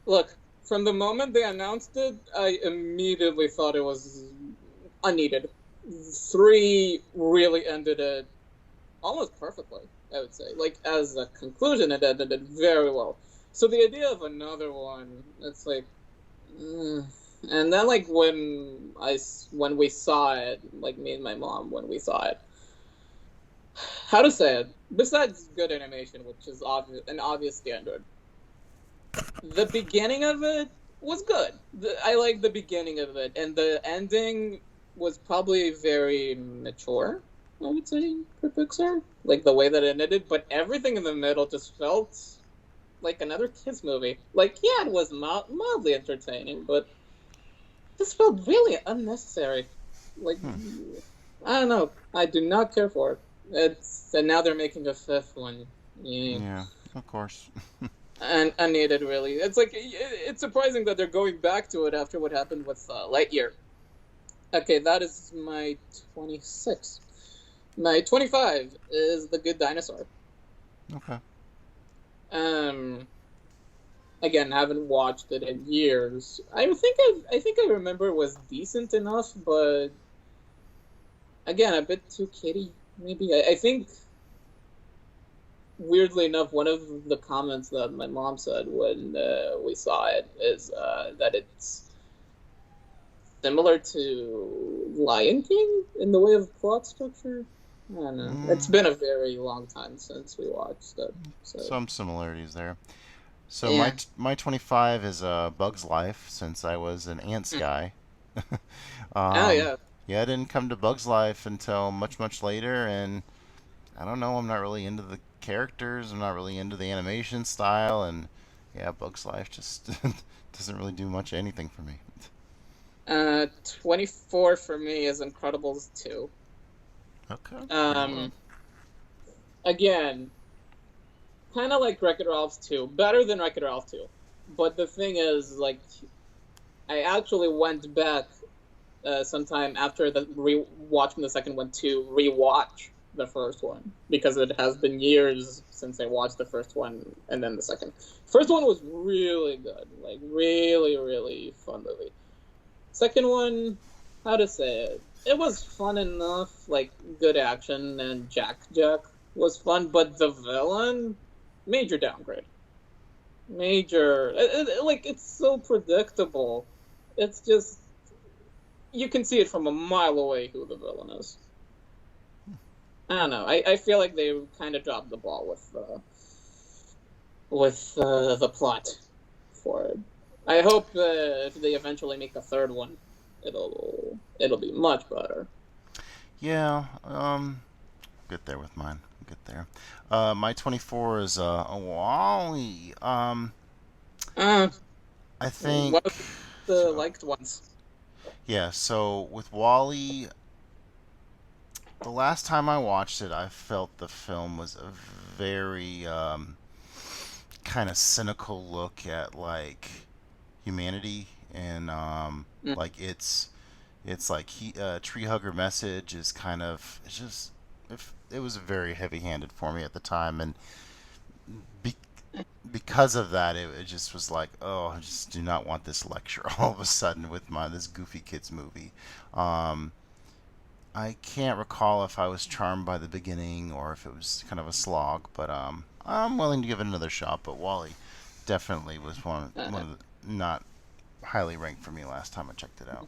Look, from the moment they announced it, I immediately thought it was unneeded. 3 really ended it almost perfectly, I would say. Like, as a conclusion, it ended it very well. So the idea of another one, it's like, and then like when we saw it, like me and my mom when we saw it, how to say it? Besides good animation, which is an obvious standard, the beginning of it was good. I like the beginning of it, and the ending was probably very mature. I would say for Pixar, like the way that it ended, but everything in the middle just felt like another kids movie. Like, yeah, it was mildly entertaining, but this felt really unnecessary. Like, Hmm. I don't know. I do not care for it. And now they're making a fifth one. Yeah. Yeah, of course. And unneeded, really. It's like it's surprising that they're going back to it after what happened with Lightyear. Okay, that is my 26. My 25 is The Good Dinosaur. Okay. Um, Again, haven't watched it in years. I think I remember it was decent enough, but again, a bit too kiddie. Maybe I think weirdly enough, one of the comments that my mom said when we saw it is that it's similar to Lion King in the way of plot structure. I don't know. It's Mm, been a very long time since we watched it, so some similarities there. So yeah. my 25 is Bug's Life since I was an ants guy. Oh um, yeah. yeah, I didn't come to Bug's Life until much later, and I don't know. I'm not really into the characters. I'm not really into the animation style, and yeah, Bugs Life just doesn't really do much anything for me. 24 for me is Incredibles 2. Okay, very well. Um, Again, kind of like Wreck-It Ralph 2, better than Wreck-It Ralph 2. But the thing is, like, I actually went back sometime after the watching the second one to rewatch the first one because it has been years since I watched the first one and then the second. First one was really good, like really, really fun movie. Second one, how to say it? It was fun enough, like good action, and Jack was fun, but the villain, major downgrade. Major, like it's so predictable. It's just you can see it from a mile away who the villain is. I don't know. I feel like they kind of dropped the ball with the plot for it. I hope if they eventually make a third one, it'll be much better. Yeah, get there with mine. Get there. My 24 is a Wally. Uh, I one think of the so. liked ones. Yeah, so with Wally, the last time I watched it, I felt the film was a very kind of cynical look at like humanity and Mm. like it's like tree hugger message is kind of it's just it was very heavy handed for me at the time and be, because of that it just was like oh I just do not want this lecture all of a sudden with my this Goofy Kids movie. um, I can't recall if I was charmed by the beginning or if it was kind of a slog, but I'm willing to give it another shot. But Wally definitely was one Uh, of the not highly ranked for me last time I checked it out.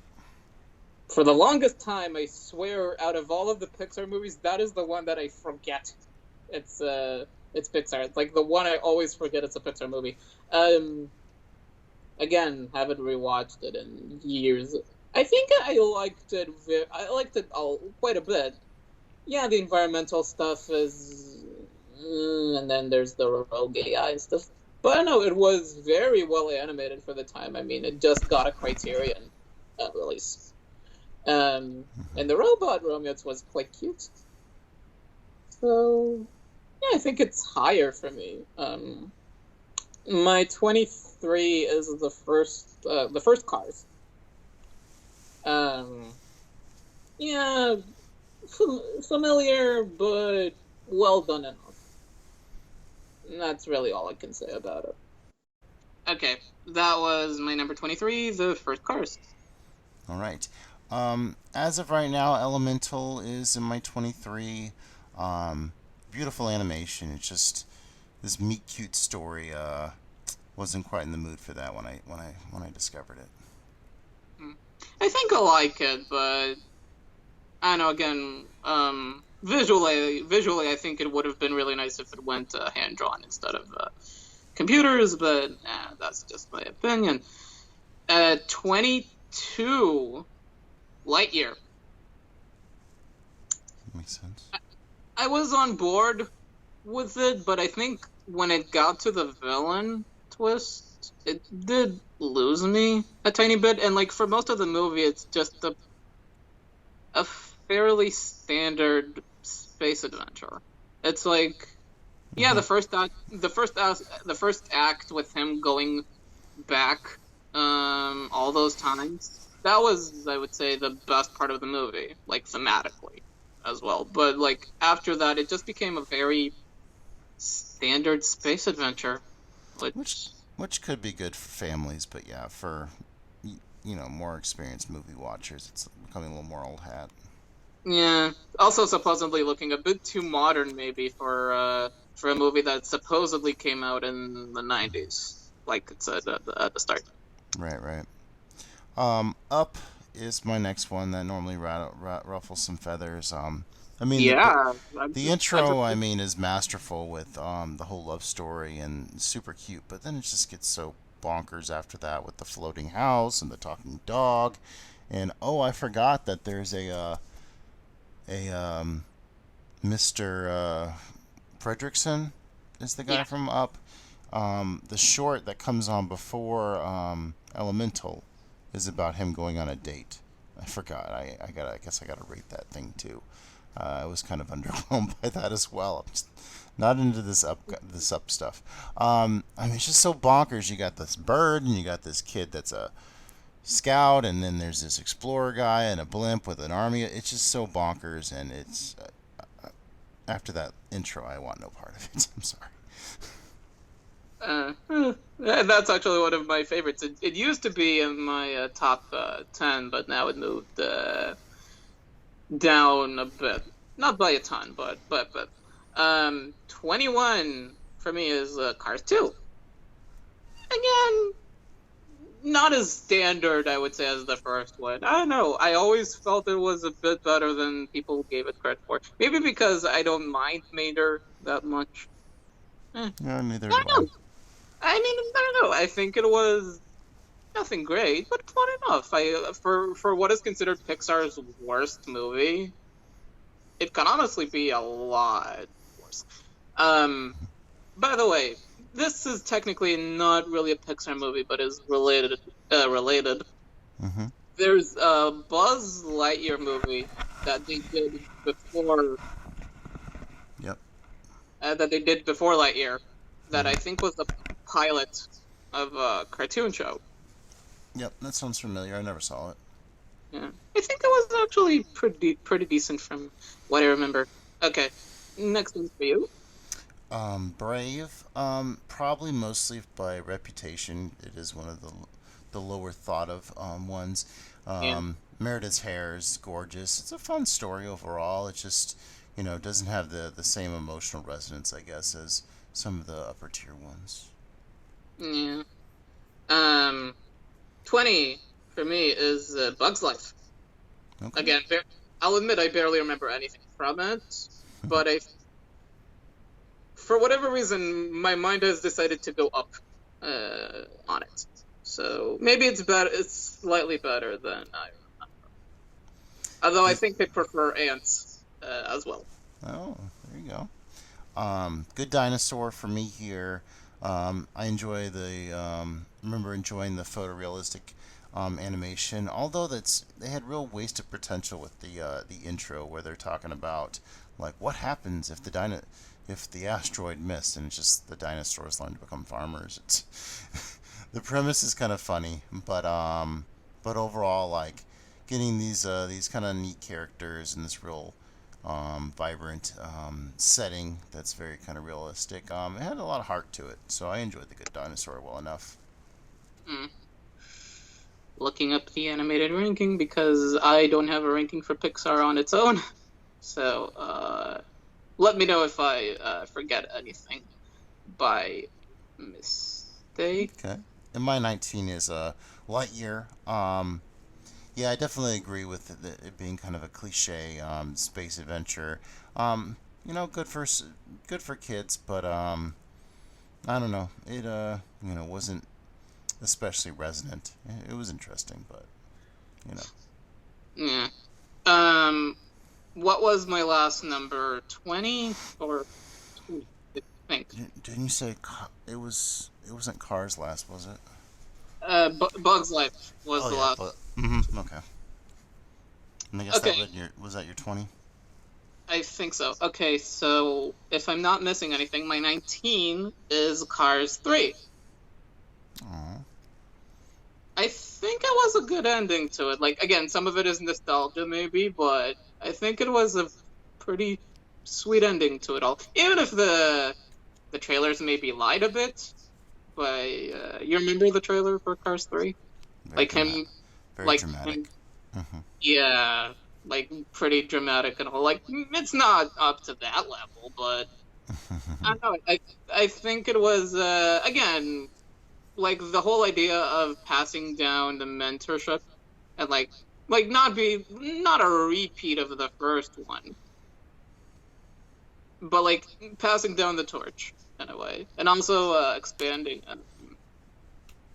for the longest time, I swear, out of all of the Pixar movies, that is the one that I forget. It's Pixar. It's like the one I always forget it's a Pixar movie. Um, Again, haven't rewatched it in years. I think I liked it. I liked it quite a bit. Yeah, the environmental stuff is, and then there's the rogue AI stuff. But no, it was very well animated for the time. I mean, it just got a Criterion release. And the robot romance was quite cute. So yeah, I think it's higher for me. My 23 is the first Cars. Um, yeah, familiar but well done enough. And that's really all I can say about it. Okay, that was my number 23, the first Cars. All right. As of right now, Elemental is in my 23. Beautiful animation. It's just this meet cute story. Wasn't quite in the mood for that when I discovered it. Hmm. I think I like it, but I don't know. Again, visually, I think it would have been really nice if it went hand drawn instead of computers. But that's just my opinion. 22, Lightyear. Makes sense. I was on board with it, but I think when it got to the villain twist, it did lose me a tiny bit. And like for most of the movie, it's just a fairly standard space adventure. It's like, yeah, Mm-hmm. the first act with him going back, all those times. That was, I would say, the best part of the movie, like thematically as well. But like after that, it just became a very standard space adventure, Which which which could be good for families, but yeah, for more experienced movie watchers, it's becoming a little more old hat. yeah, also supposedly looking a bit too modern maybe for a movie that supposedly came out in the 90s, like it said at the start. Right, right. Up is my next one that normally ruffles some feathers. I mean Yeah, the I'm intro, I surprised. mean, is masterful with the whole love story and super cute, but then it just gets so bonkers after that with the floating house and the talking dog, and oh, I forgot that there's a Mr. Fredrickson is the guy Yeah. from Up. The short that comes on before Elemental is about him going on a date. I forgot. I guess I gotta rate that thing too. I was kind of underwhelmed by that as well. I'm just not into this up stuff. I mean, it's just so bonkers. You got this bird, and you got this kid that's a scout, and then there's this explorer guy and a blimp with an army. It's just so bonkers, and it's after that intro, I want no part of it. I'm sorry. That's actually one of my favorites. It used to be in my top 10, but now it moved down a bit. Not by a ton, but 21 for me is Cars 2. Again, not as standard, I would say, as the first one. I don't know. I always felt it was a bit better than people gave it credit for. Maybe because I don't mind Mater that much. I No, neither do don't I. know. I mean, I don't know. I think it was nothing great, but fun enough. For what is considered Pixar's worst movie, it can honestly be a lot worse. Um, by the way, this is technically not really a Pixar movie, but is related. Related. Mm-hmm. There's a Buzz Lightyear movie that they did before Yep. Lightyear, that I Mm-hmm. think was the pilot of a cartoon show. Yep. That sounds familiar. I never saw it. Yeah, I think it was actually pretty decent from what I remember. Okay, next one for you. Brave. Probably mostly by reputation. It is one of the lower thought of ones. Yeah. Merida's hair is gorgeous. It's a fun story overall. It just doesn't have the same emotional resonance, I guess, as some of the upper tier ones. Yeah. Um, 20 for me is Bug's Life. Okay. Again, I'll admit I barely remember anything from it, but for whatever reason, my mind has decided to go up on it. So maybe it's better. It's slightly better than I remember. Although I think I prefer Ants as well. Oh, there you go. Good dinosaur for me here. I enjoy remember enjoying the photorealistic animation. Although they had real wasted potential with the intro where they're talking about like what happens if the asteroid missed and it's just the dinosaurs learn to become farmers. It's the premise is kind of funny, but overall like getting these kind of neat characters in this real vibrant setting that's very kind of realistic. It had a lot of heart to it, so I enjoyed the Good Dinosaur well enough. Hmm. Looking up the animated ranking because I don't have a ranking for Pixar on its own. So let me know if I forget anything by mistake. Okay, and my 19 is Lightyear. Yeah, I definitely agree with it being kind of a cliche space adventure. Good for kids, but I don't know. It wasn't especially resonant. It was interesting, but you know. Yeah. Um, what was my last number? 20 or 20, I think. Didn't you say it was? It wasn't Cars last, was it? Bug's Life was Oh the yeah, last. but okay. And I guess Okay, was that your 20? I think so. Okay, so if I'm not missing anything, my 19 is Cars 3. Oh, I think it was a good ending to it. Like, again, some of it is nostalgia, maybe, but I think it was a pretty sweet ending to it all. Even if the trailers maybe lied a bit, but you remember the trailer for Cars 3? very Like dramatic. him, Very like him, dramatic. Hmm. yeah, like pretty dramatic and all. Like, it's not up to that level, but I don't know. I think it was again like the whole idea of passing down the mentorship and like not a repeat of the first one, but like passing down the torch in a way, and also expanding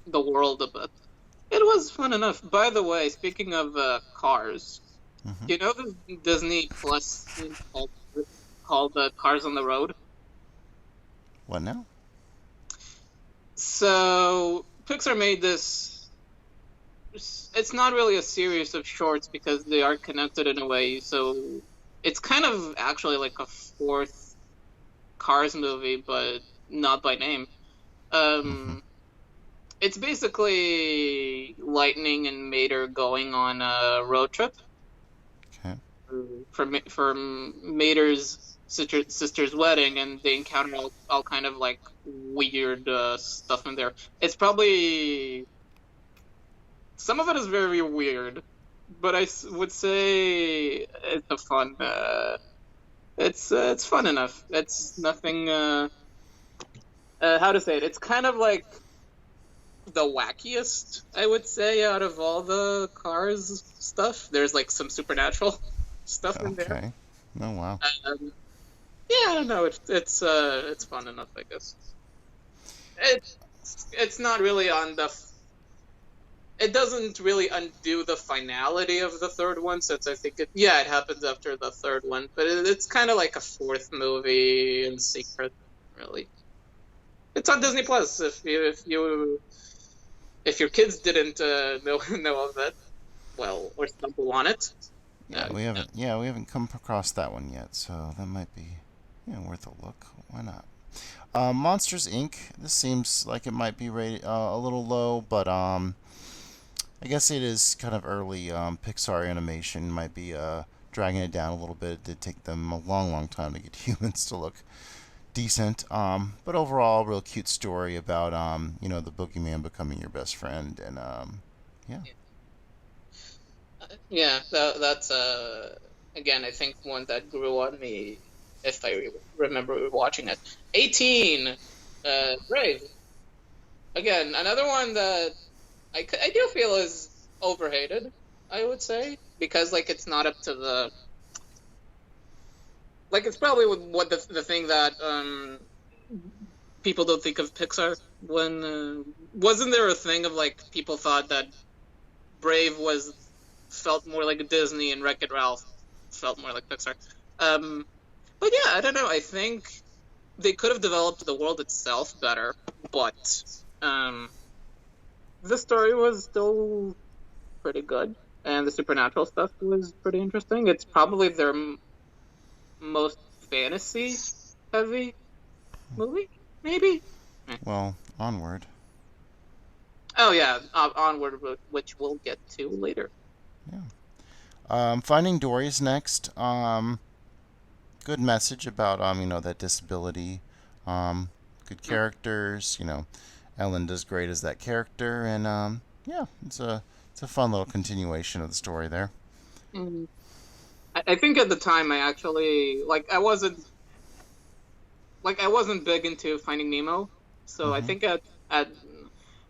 the world a bit. It was fun enough. By the way, speaking of cars, Hmm. you know the Disney Plus thing called Cars on the Road? What now? So Pixar made this. It's not really a series of shorts because they are connected in a way. So it's kind of actually like a fourth Cars movie, but not by name. Mm-hmm. Um, it's basically Lightning and Mater going on a road trip Okay. for Mater's sister's wedding, and they encounter all kind of like weird stuff in there. It's probably some of it is very weird, but would say it's a fun. It's fun enough. It's nothing. How to say it? It's kind of like the wackiest, I would say, out of all the Cars stuff. There's like some supernatural stuff in there. Okay. Oh wow. Um, yeah, I don't know. It's fun enough, I guess. It's not really on the. It doesn't really undo the finality of the third one, since I think it happens after the third one, but it's kind of like a fourth movie in secret, really. It's on Disney Plus if your kids didn't know of it, well, or stumble on it. Yeah, Uh, we haven't. Yeah, we haven't come across that one yet, so that might be, worth a look. Why not? Monsters Inc. This seems like it might be rated a little low, but I guess it is kind of early. Pixar animation might be dragging it down a little bit. It did take them a long, long time to get humans to look decent. But overall, real cute story about the boogeyman becoming your best friend, and yeah. yeah, that's again, I think one that grew on me if I remember watching it. 18, Brave. Again, another one that I do feel is overhated, I would say, because like it's not up to the like it's probably what the thing that people don't think of Pixar when wasn't there a thing of like people thought that Brave was felt more like Disney and Wreck-It Ralph felt more like Pixar. Um, but yeah, I don't know. I think they could have developed the world itself better, but the story was still pretty good, and the supernatural stuff was pretty interesting. It's probably their most fantasy heavy movie, maybe. Eh. Well, onward. Oh yeah, Onward, which we'll get to later. Yeah. Finding Dory's next. Good message about that disability. Good Mm. characters. Ellen does great as that character, and yeah, it's a fun little continuation of the story there. Mm. I think at the time I actually I wasn't big into Finding Nemo, so I Hmm. think at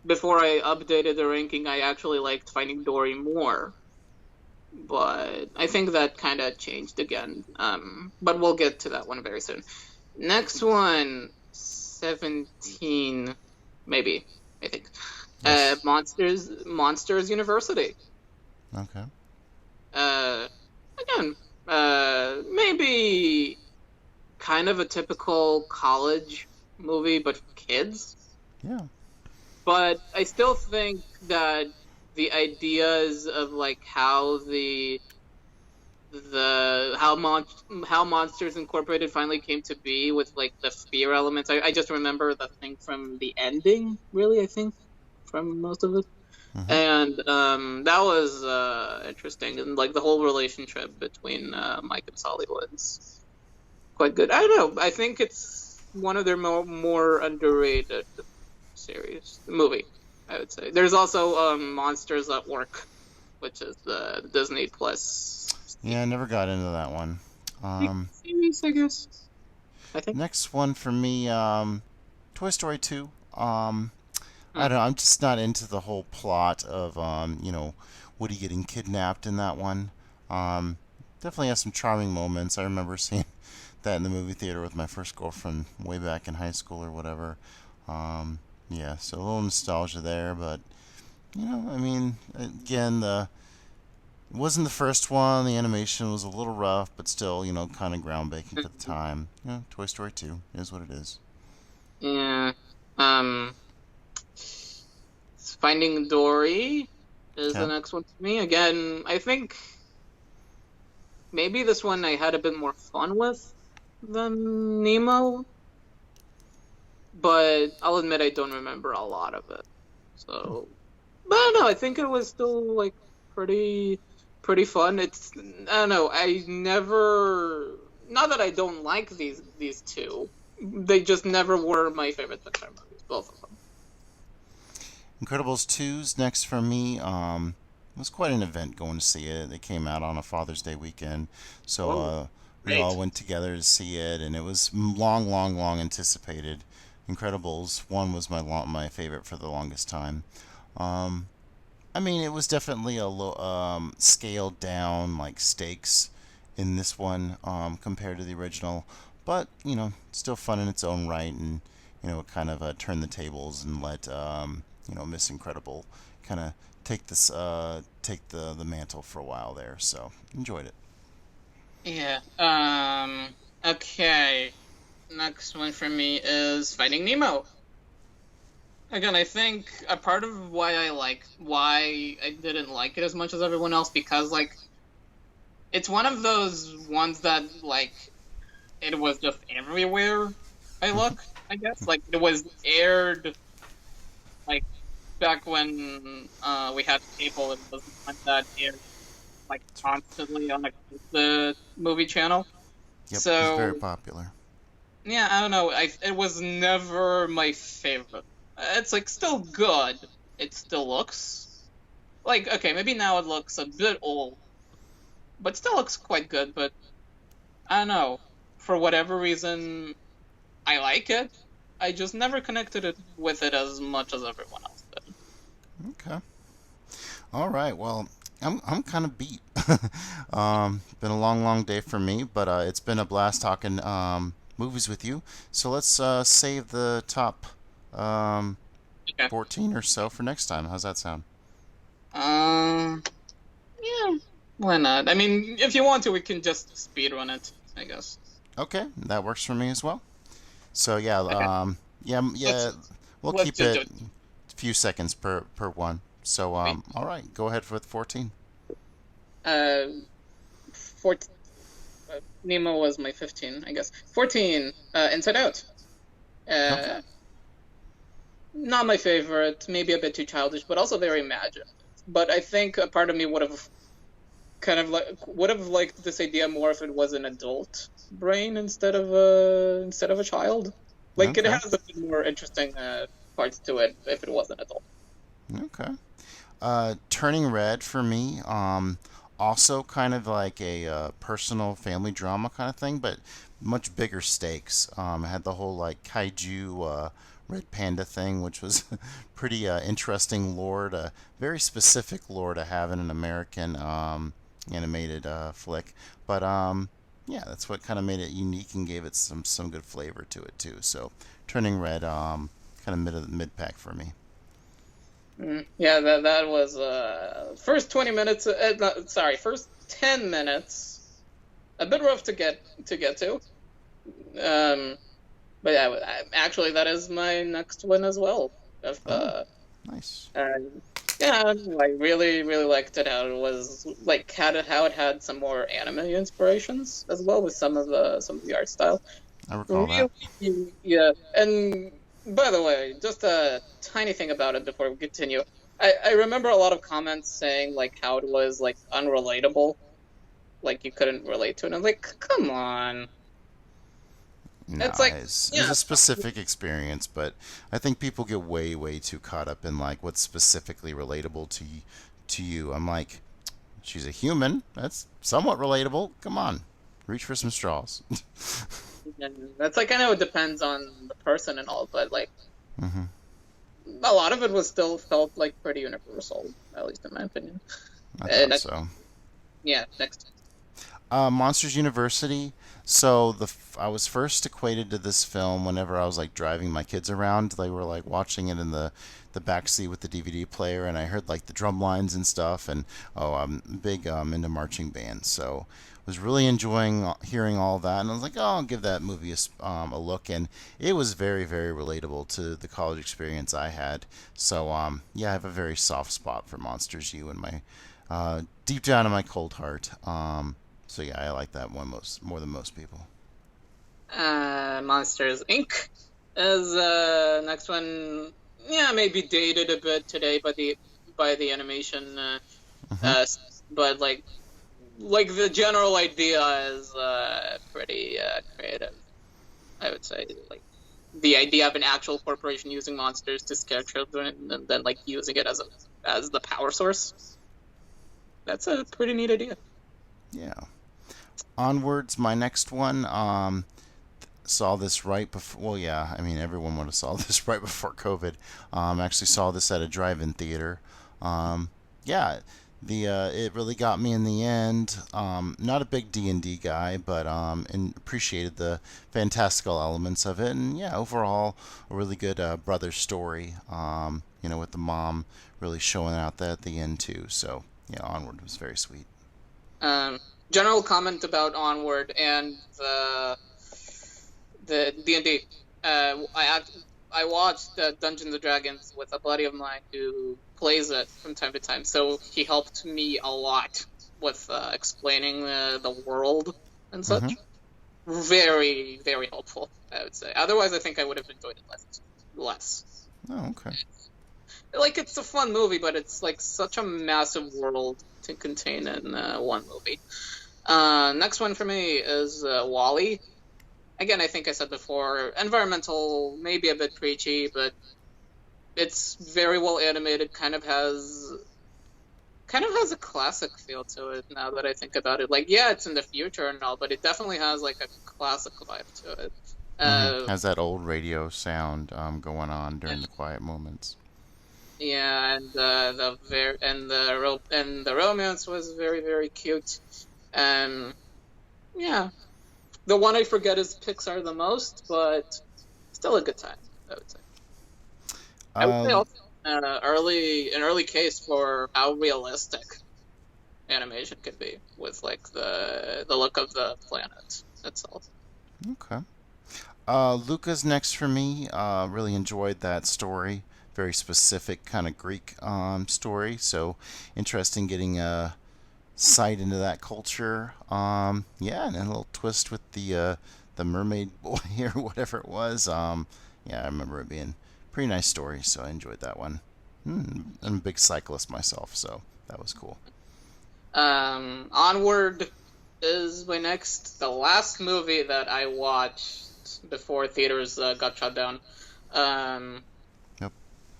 before I updated the ranking, I actually liked Finding Dory more. But I think that kind of changed again. But we'll get to that one very soon. Next one, 17, maybe, I think. Yes. Monsters University. Okay. Uh, again, maybe kind of a typical college movie, but for kids. Yeah. But I still think that the ideas of like how how Monsters Incorporated finally came to be with like the fear elements. I just remember the thing from the ending, really, I think, from most of it. Hmm. And that was interesting, and like the whole relationship between Mike and Solly was quite good. I don't know. I think it's one of their more underrated movie. I would say. There's also Monsters at Work, which is the Disney Plus Yeah, I never got into that one. Um, series, I guess. I think. Next one for me, Toy Story 2. I Hmm. don't know, I'm just not into the whole plot of, Woody getting kidnapped in that one. Um, Definitely has some charming moments. I remember seeing that in the movie theater with my first girlfriend way back in high school or whatever. Yeah, so a little nostalgia there, but, I mean, again, it wasn't the first one. The animation was a little rough, but still, kind of groundbreaking for the time. Toy Story 2 is what it is. Yeah. Um, Finding Dory is the Okay. next one for me. Again, I think maybe this one I had a bit more fun with than Nemo, but I'll admit I don't remember a lot of it. So, but I don't know, I think it was still like pretty pretty fun. I don't know, I never, not that I don't like these two. They just never were my favorite Pixar movies, both of them. Incredibles 2's next for me. It was quite an event going to see it. It came out on a Father's Day weekend, so Oh, we all great. went together to see it, and it was long, long, long anticipated. Incredibles 1 was my favorite for the longest time. Um, I mean, it was definitely a low, scaled down like stakes in this one compared to the original, but still fun in its own right, and it kind of turned the tables and let Miss Incredible kind of take the mantle for a while there. So enjoyed it. Yeah. Okay. Next one for me is Finding Nemo. Again, I think a part of why I didn't like it as much as everyone else, because like it's one of those ones that like it was just everywhere I look, I guess. Like it was aired like back when we had cable. It was one that aired like constantly on like the movie channel. Yep, it was very So popular. yeah, I don't know. It was never my favorite. It's like still good. It still looks like okay. Maybe now it looks a bit old, but still looks quite good. But I don't know. For whatever reason, I like it. I just never connected it with it as much as everyone else did. Okay. All right. Well, I'm kind of beat. Been a long, long day for me, but it's been a blast talking movies with you. So let's save the top um, Okay. 14 or so for next time. How's that sound? Um. Yeah. Why not? I mean, if you want to, we can just speed run it. I guess. Okay, that works for me as well. So yeah, Okay. Let's yeah, we'll let's keep just do it it. a few seconds per one. So Wait. all right, go ahead with 14. Uh, 14. Nemo was my 15, I guess. 14. Inside Out. Okay. Uh, Not my favorite. Maybe a bit too childish, but also very imaginative. But I think a part of me would have liked this idea more if it was an adult brain instead of a child. Like it Okay. has a bit more interesting parts to it if it was an adult. Okay. Turning Red for me, also kind of like a personal family drama kind of thing, but much bigger stakes. It had the whole like kaiju red panda thing, which was pretty interesting lore, very specific lore to have in an American animated flick. But yeah, that's what kind of made it unique and gave it some good flavor to it too. So Turning Red, kind of mid pack for me. Yeah, that was first 20 minutes. Sorry, first 10 minutes. A bit rough to get to. Um, but yeah, actually, that is my next one as well. If Oh, nice. uh, yeah, I really really liked it. How it was like how it had some more anime inspirations as well with some of the art style. I recall that. Really, yeah. And by the way, just a tiny thing about it before we continue. I remember a lot of comments saying like how it was like unrelatable, like you couldn't relate to it. And I'm like, come on. It's No, like, it was yeah, a specific experience, but I think people get way, way too caught up in like what's specifically relatable to you. I'm like, she's a human. That's somewhat relatable. Come on, reach for some straws. that's like I know it depends on the person and all, but like Hmm. a lot of it was still felt like pretty universal, at least in my opinion. I And thought so. yeah, next. Monsters University. So I was first acquainted to this film whenever I was like driving my kids around. They were like watching it in the back seat with the DVD player, and I heard like the drum lines and stuff. And oh, I'm big into marching bands, so was really enjoying hearing all that. And I was like, oh, I'll give that movie a look, and it was very very relatable to the college experience I had. So yeah, I have a very soft spot for Monsters U in my deep down in my cold heart. So yeah, I like that one more than most people. Monsters Inc. is next one. Yeah, maybe dated a bit today by the animation, Hmm. uh, but like the general idea is pretty creative. I would say the idea of an actual corporation using monsters to scare children and then like using it as the power source. That's a pretty neat idea. Yeah. Onwards, my next one. Saw this right before. Well, yeah. I mean, everyone would have saw this right before COVID. Actually saw this at a drive-in theater. Um, yeah. The it really got me in the end. Not a big D&D guy, but and appreciated the fantastical elements of it, and yeah, overall a really good brother story. With the mom really showing out that at the end too. So yeah, Onward was very sweet. Um, General comment about Onward and the D&D. I watched Dungeons and Dragons with a buddy of mine who plays it from time to time, so he helped me a lot with explaining the world and Mm-hmm. such. Very, very helpful, I would say. Otherwise, I think I would have enjoyed it less. Oh, okay. Like, it's a fun movie, but it's like such a massive world to contain in one movie. Next one for me is Wall-E. Again, I think I said before, environmental, maybe a bit preachy, but it's very well animated. Kind of has a classic feel to it now that I think about it. Like, yeah, it's in the future and all, but it definitely has like a classic vibe to it. Mm-hmm. Uh, Has that old radio sound going on during the quiet moments. yeah, and the romance was very very cute. Um, yeah, the one I forget is Pixar the most, but still a good time, I would say. I would say Uh, also an early case for how realistic animation can be with like the look of the planet itself. okay. Luca's next for me. Really enjoyed that story. Very specific kind of Greek story. So interesting getting a sight into that culture. Yeah, and then a little twist with the mermaid boy or whatever it was. Yeah, I remember it being a pretty nice story. So I enjoyed that one. I'm a big cyclist myself, so that was cool. Onward is the last movie that I watched before theaters got shut down. Um, Yep.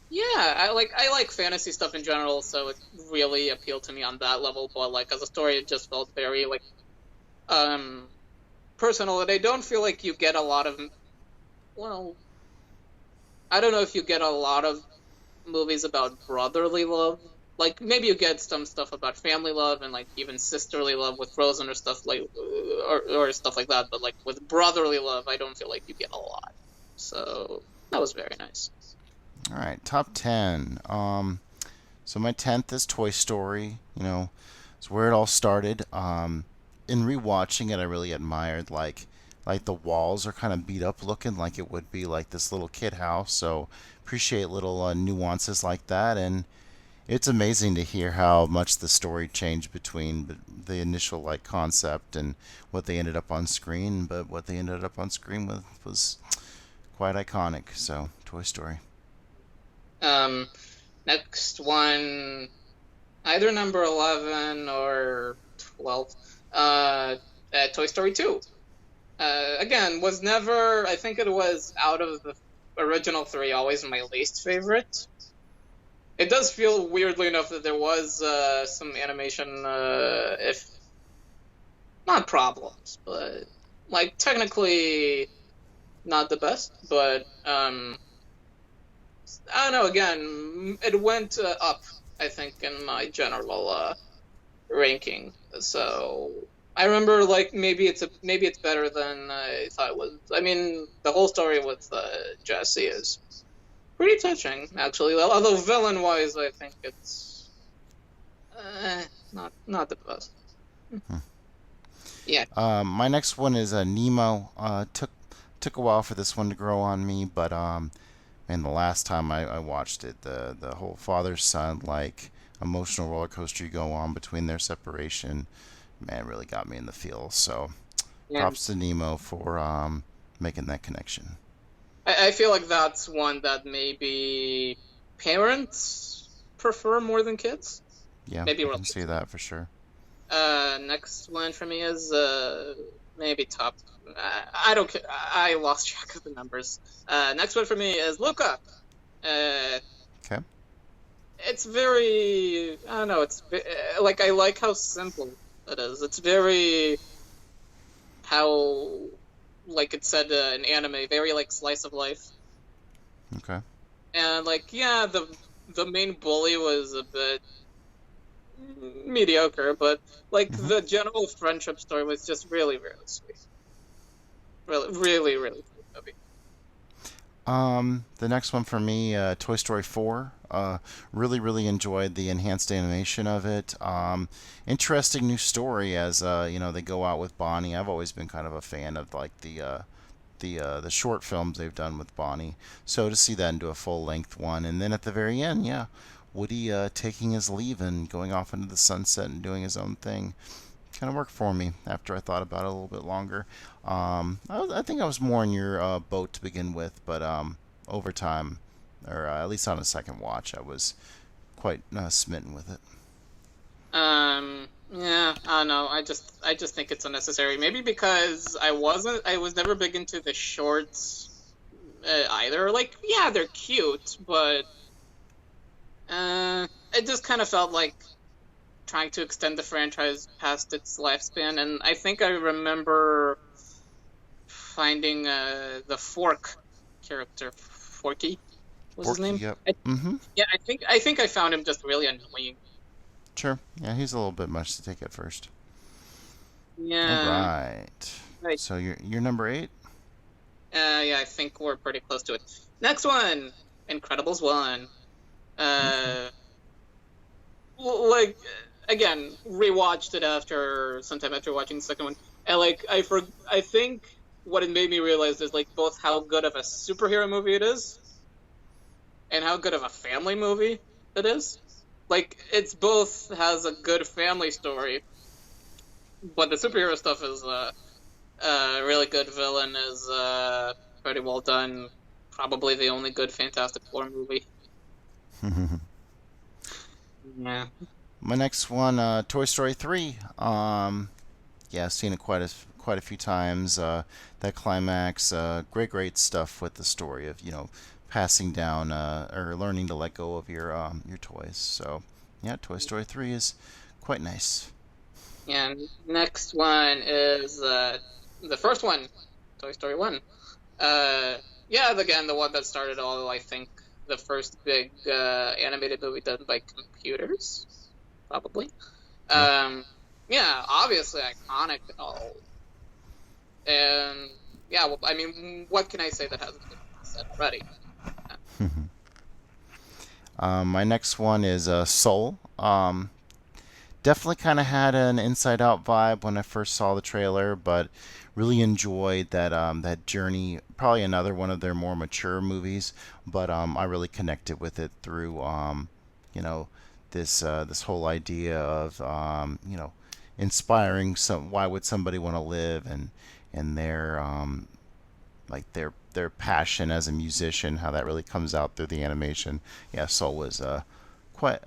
yeah, I like fantasy stuff in general, so it really appealed to me on that level. But like as a story, it just felt very like um personal, and I don't feel like you get a lot of. Well, I don't know if you get a lot of movies about brotherly love. Like maybe you get some stuff about family love and like even sisterly love with Frozen or stuff like or stuff like that. But like with brotherly love, I don't feel like you get a lot. So that was very nice. All right, top 10. So my 10th is Toy Story. It's where it all started. In rewatching it, I really admired like the walls are kind of beat up looking, like it would be like this little kid house. So appreciate little nuances like that, and it's amazing to hear how much the story changed between the initial like concept and what they ended up on screen. But what they ended up on screen with was quite iconic. So Toy Story. Um, Next one, either number 11 or 12. Toy Story 2. Again, was never. I think it was out of the original three, always my least favorite. It does feel weirdly enough that there was some animation, if not problems, but like technically not the best. But I don't know. Again, it went up, I think, in my general ranking. So I remember like maybe it's better than I thought it was. I mean, the whole story with Jesse is pretty touching, actually. Although villain wise, I think it's not the best. Yeah. My next one is Nemo. Took a while for this one to grow on me, but man, the last time I watched it, the whole father son like emotional roller coaster you go on between their separation, man, really got me in the feels. So Yeah. props to Nemo for making that connection. I feel like that's one that maybe parents prefer more than kids. Yeah, Maybe I can see relatives. that for sure. Next one for me is maybe top. I don't care. I lost track of the numbers. Next one for me is Luca. Uh, Okay. it's very. I don't know. Like I like how simple it is. It's very how like it said in anime, very like slice of life. Okay. And like yeah, the main bully was a bit mediocre, but like hmm the general friendship story was just really really sweet. Really sweet movie. The next one for me, Toy Story 4. Really enjoyed the enhanced animation of it. Interesting new story as they go out with Bonnie. I've always been kind of a fan of like the short films they've done with Bonnie. So to see that into a full length one, and then at the very end, yeah, Woody taking his leave and going off into the sunset and doing his own thing kind of worked for me after I thought about it a little bit longer. I think I was more in your boat to begin with, but over time, or at least on a second watch, I was quite smitten with it. Yeah, I don't know. I just think it's unnecessary. Maybe because I was never big into the shorts either. Like, yeah, they're cute, but it just kind of felt like trying to extend the franchise past its lifespan. And I think I remember finding the Fork character, Forky was his Porky, name. yep. I, Mm-hmm. yeah, I think I found him just really annoying. Sure. Yeah, he's a little bit much to take at first. All Yeah, right. right. So you're number 8. Yeah, I think we're pretty close to it. Next one, Incredibles 1. Okay. Uh, like again, rewatched it after sometime after watching the second one. And like I think what it made me realize is like both how good of a superhero movie it is and how good of a family movie it is. Like it's both has a good family story, but the superhero stuff is really good. Villain is pretty well done. Probably the only good Fantastic Four movie. Yeah. My next one, Toy Story 3. Yeah, I've seen it quite a few times. That climax, great stuff with the story of passing down or learning to let go of your toys. So yeah, Toy Story 3 is quite nice. And next one is the first one, Toy Story 1. Yeah, again, the one that started all, I think, the first big animated movie done by computers, probably. Yeah. Yeah, obviously iconic and all. And yeah, well, I mean, what can I say that hasn't been said already? My next one is Soul. Definitely kind of had an Inside Out vibe when I first saw the trailer, but really enjoyed that journey. Probably another one of their more mature movies, but I really connected with it through you know this whole idea of inspiring some. Why would somebody want to live and their like their passion as a musician, how that really comes out through the animation. Yeah, Soul was quite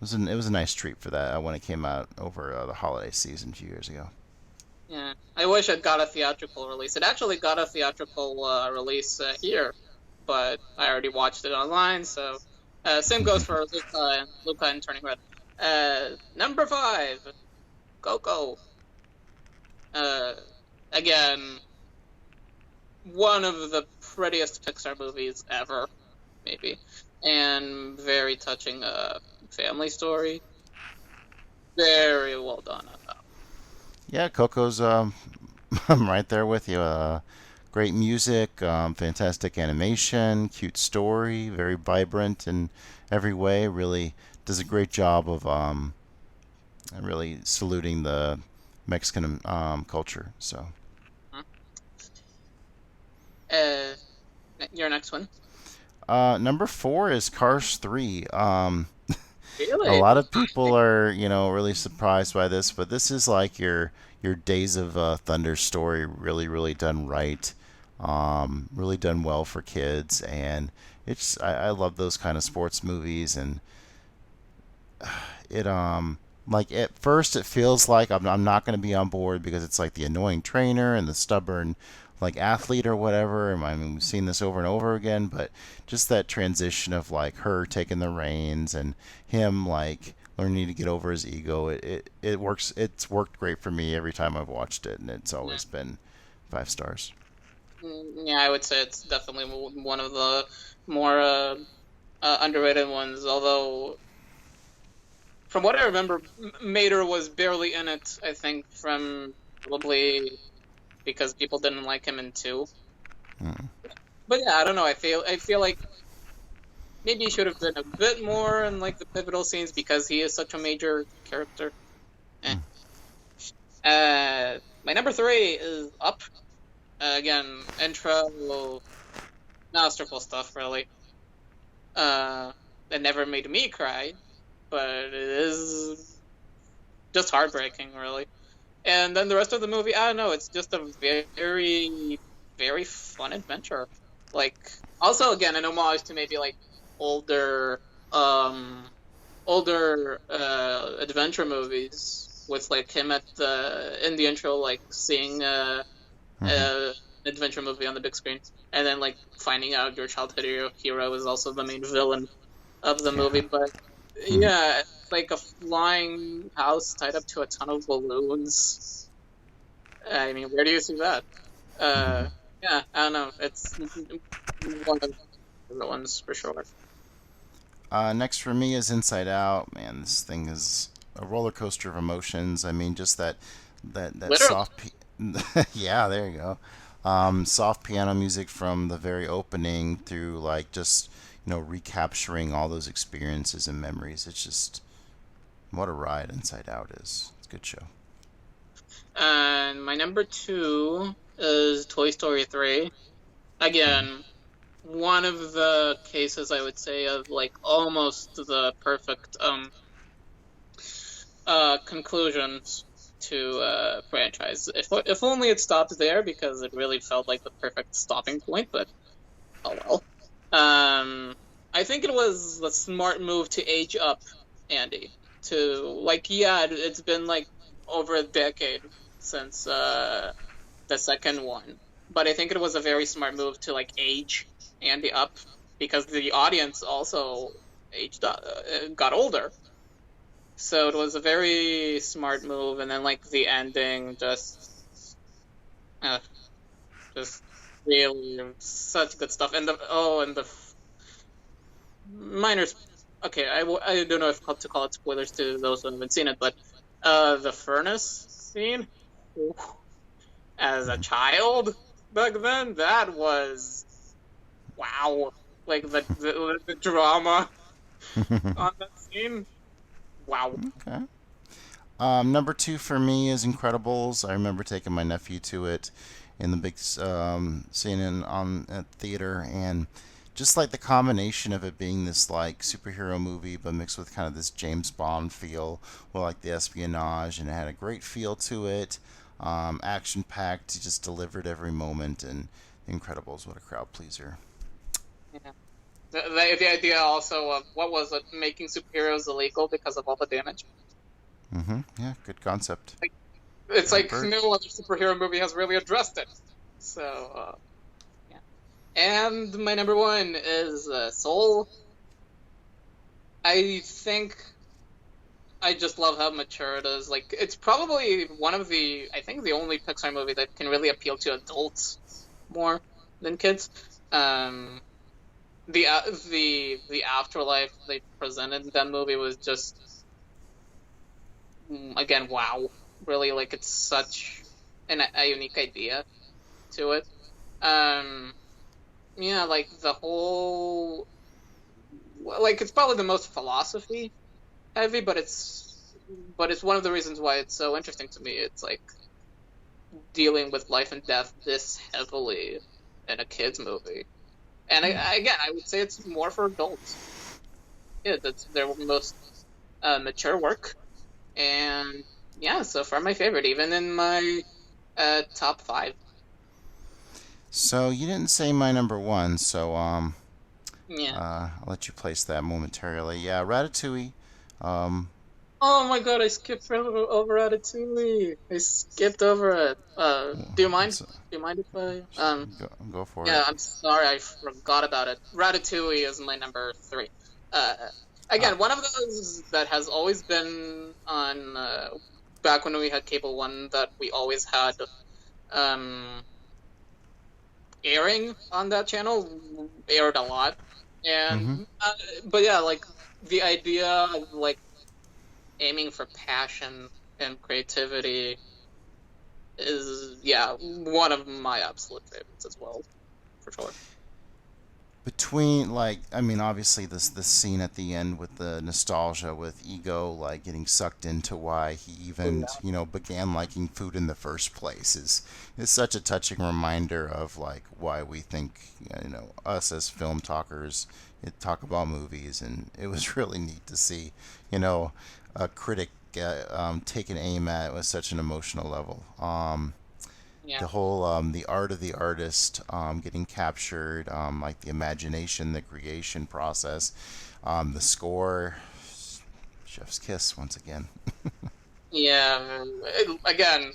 it was a nice treat for that when it came out over the holiday season a few years ago. Yeah, I wish it got a theatrical release. It actually got a theatrical release here, but I already watched it online. So same goes for Luca and Turning Red. Number 5, Coco. Uh, again, one of the prettiest Pixar movies ever, maybe, and very touching family story. Very well done on that. Yeah, Coco's I'm right there with you. Great music, fantastic animation, cute story, very vibrant in every way. Really does a great job of really saluting the Mexican culture. So, Uh, your next one. number four is Cars 3. A Really? lot of people are, really surprised by this, but this is like your Days of Thunder story, really done right, really done well for kids, and I love those kind of sports movies, and it like at first it feels like I'm not going to be on board because it's like the annoying trainer and the stubborn like athlete or whatever. And I mean, we've seen this over and over again, but just that transition of like her taking the reins and him like learning to get over his ego, it works. It's worked great for me every time I've watched it, and it's Yeah. always been 5 stars. Yeah, I would say it's definitely one of the more underrated ones. Although, from what I remember, Mater was barely in it. I think from probably because people didn't like him in two. Mm. But yeah, I don't know. I feel like maybe he should have been a bit more in like the pivotal scenes because he is such a major character. Eh. My number three is Up. Again, intro, masterful stuff, really. Uh, it never made me cry, but it is just heartbreaking, really. And then the rest of the movie, I don't know, it's just a very, very fun adventure. Like, also again, an homage to maybe like older, um, adventure movies with like him at the in the intro, like seeing Mm-hmm. an adventure movie on the big screen, and then like finding out your childhood hero is also the main villain of the movie. Yeah. But Mm-hmm. yeah, like a flying house tied up to a ton of balloons. I mean, where do you see that? Mm-hmm. Uh, yeah, I don't know. It's one of the ones for sure. Next for me is Inside Out. Man, this thing is a roller coaster of emotions. I mean, just that Literally. soft, yeah, there you go. Soft piano music from the very opening through like just recapturing all those experiences and memories. It's just what a ride Inside Out is. It's a good show. And my number two is Toy Story 3. Okay. Again, one of the cases I would say of like almost the perfect conclusions to franchise. If only it stopped there because it really felt like the perfect stopping point, but oh well. I think it was the smart move to age up Andy to like yeah, it's been like over a decade since the second one, but I think it was a very smart move to like age Andy up because the audience also got older. So it was a very smart move, and then like the ending uh, just really such good stuff. And the minor. Okay, I don't know if to call it spoilers to those who haven't seen it, but the furnace scene as a child back then, that was wow. Like the drama on that scene, wow. Okay. Number two for me is Incredibles. I remember taking my nephew to it in the big seeing it on at theater, and just like the combination of it being this like superhero movie, but mixed with kind of this James Bond feel, with like the espionage, and it had a great feel to it. Action packed, just delivered every moment, and Incredibles, what a crowd pleaser. Yeah. The idea also of what was it making superheroes illegal because of all the damage. Yeah, good concept. Like it's Right, like Bert? no other superhero movie has really addressed it. So yeah. And my number one is Soul. I think I just love how mature it is. Like it's probably one of the I think the only Pixar movie that can really appeal to adults more than kids. Um, the afterlife they presented in that movie was just again wow. really like it's such a unique idea to it. Um, yeah, like the whole like it's probably the most philosophy heavy, but it's one of the reasons why it's so interesting to me. It's like dealing with life and death this heavily in a kids movie. And Yeah. again, I would say it's more for adults. Yeah, that's their most mature work. And yeah, so far my favorite, even in my top five. So you didn't say my number one, so Yeah. I'll let you place that momentarily. Yeah, Ratatouille. Um, Oh my God, I skipped over Ratatouille. I skipped over it. Do you mind? so Do you mind if I go for it. Yeah, I'm sorry, I forgot about it. Ratatouille is my number three. Uh, Uh, again, one of those that has always been on. Back when we had Cable One, that we always had um, airing on that channel, aired a lot, and mm-hmm. but yeah, like the idea of like aiming for passion and creativity is one of my absolute favorites as well, for sure. Between like, I mean, obviously this scene at the end with the nostalgia with Ego like getting sucked into why he even began liking food in the first place is such a touching reminder of like why we think us as film talkers talk about movies, and it was really neat to see a critic take an aim at it with such an emotional level. Yeah. The whole the art of the artist getting captured, like the imagination, the creation process, the score, chef's kiss once again. Yeah, again,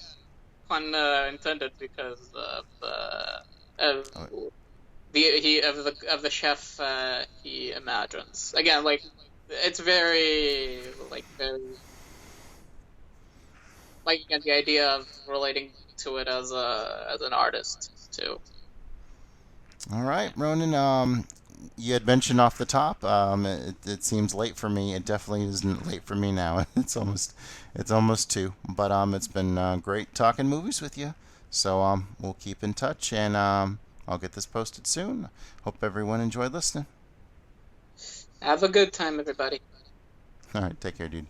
pun intended because of Oh, of the chef he imagines. Again, like it's very like again the idea of relating to it as a as an artist too. all right, Ronan. You had mentioned off the top. It seems late for me. It definitely isn't late for me now. It's almost two. But it's been great talking movies with you. So we'll keep in touch, and I'll get this posted soon. Hope everyone enjoyed listening. Have a good time, everybody. All right, take care, dude.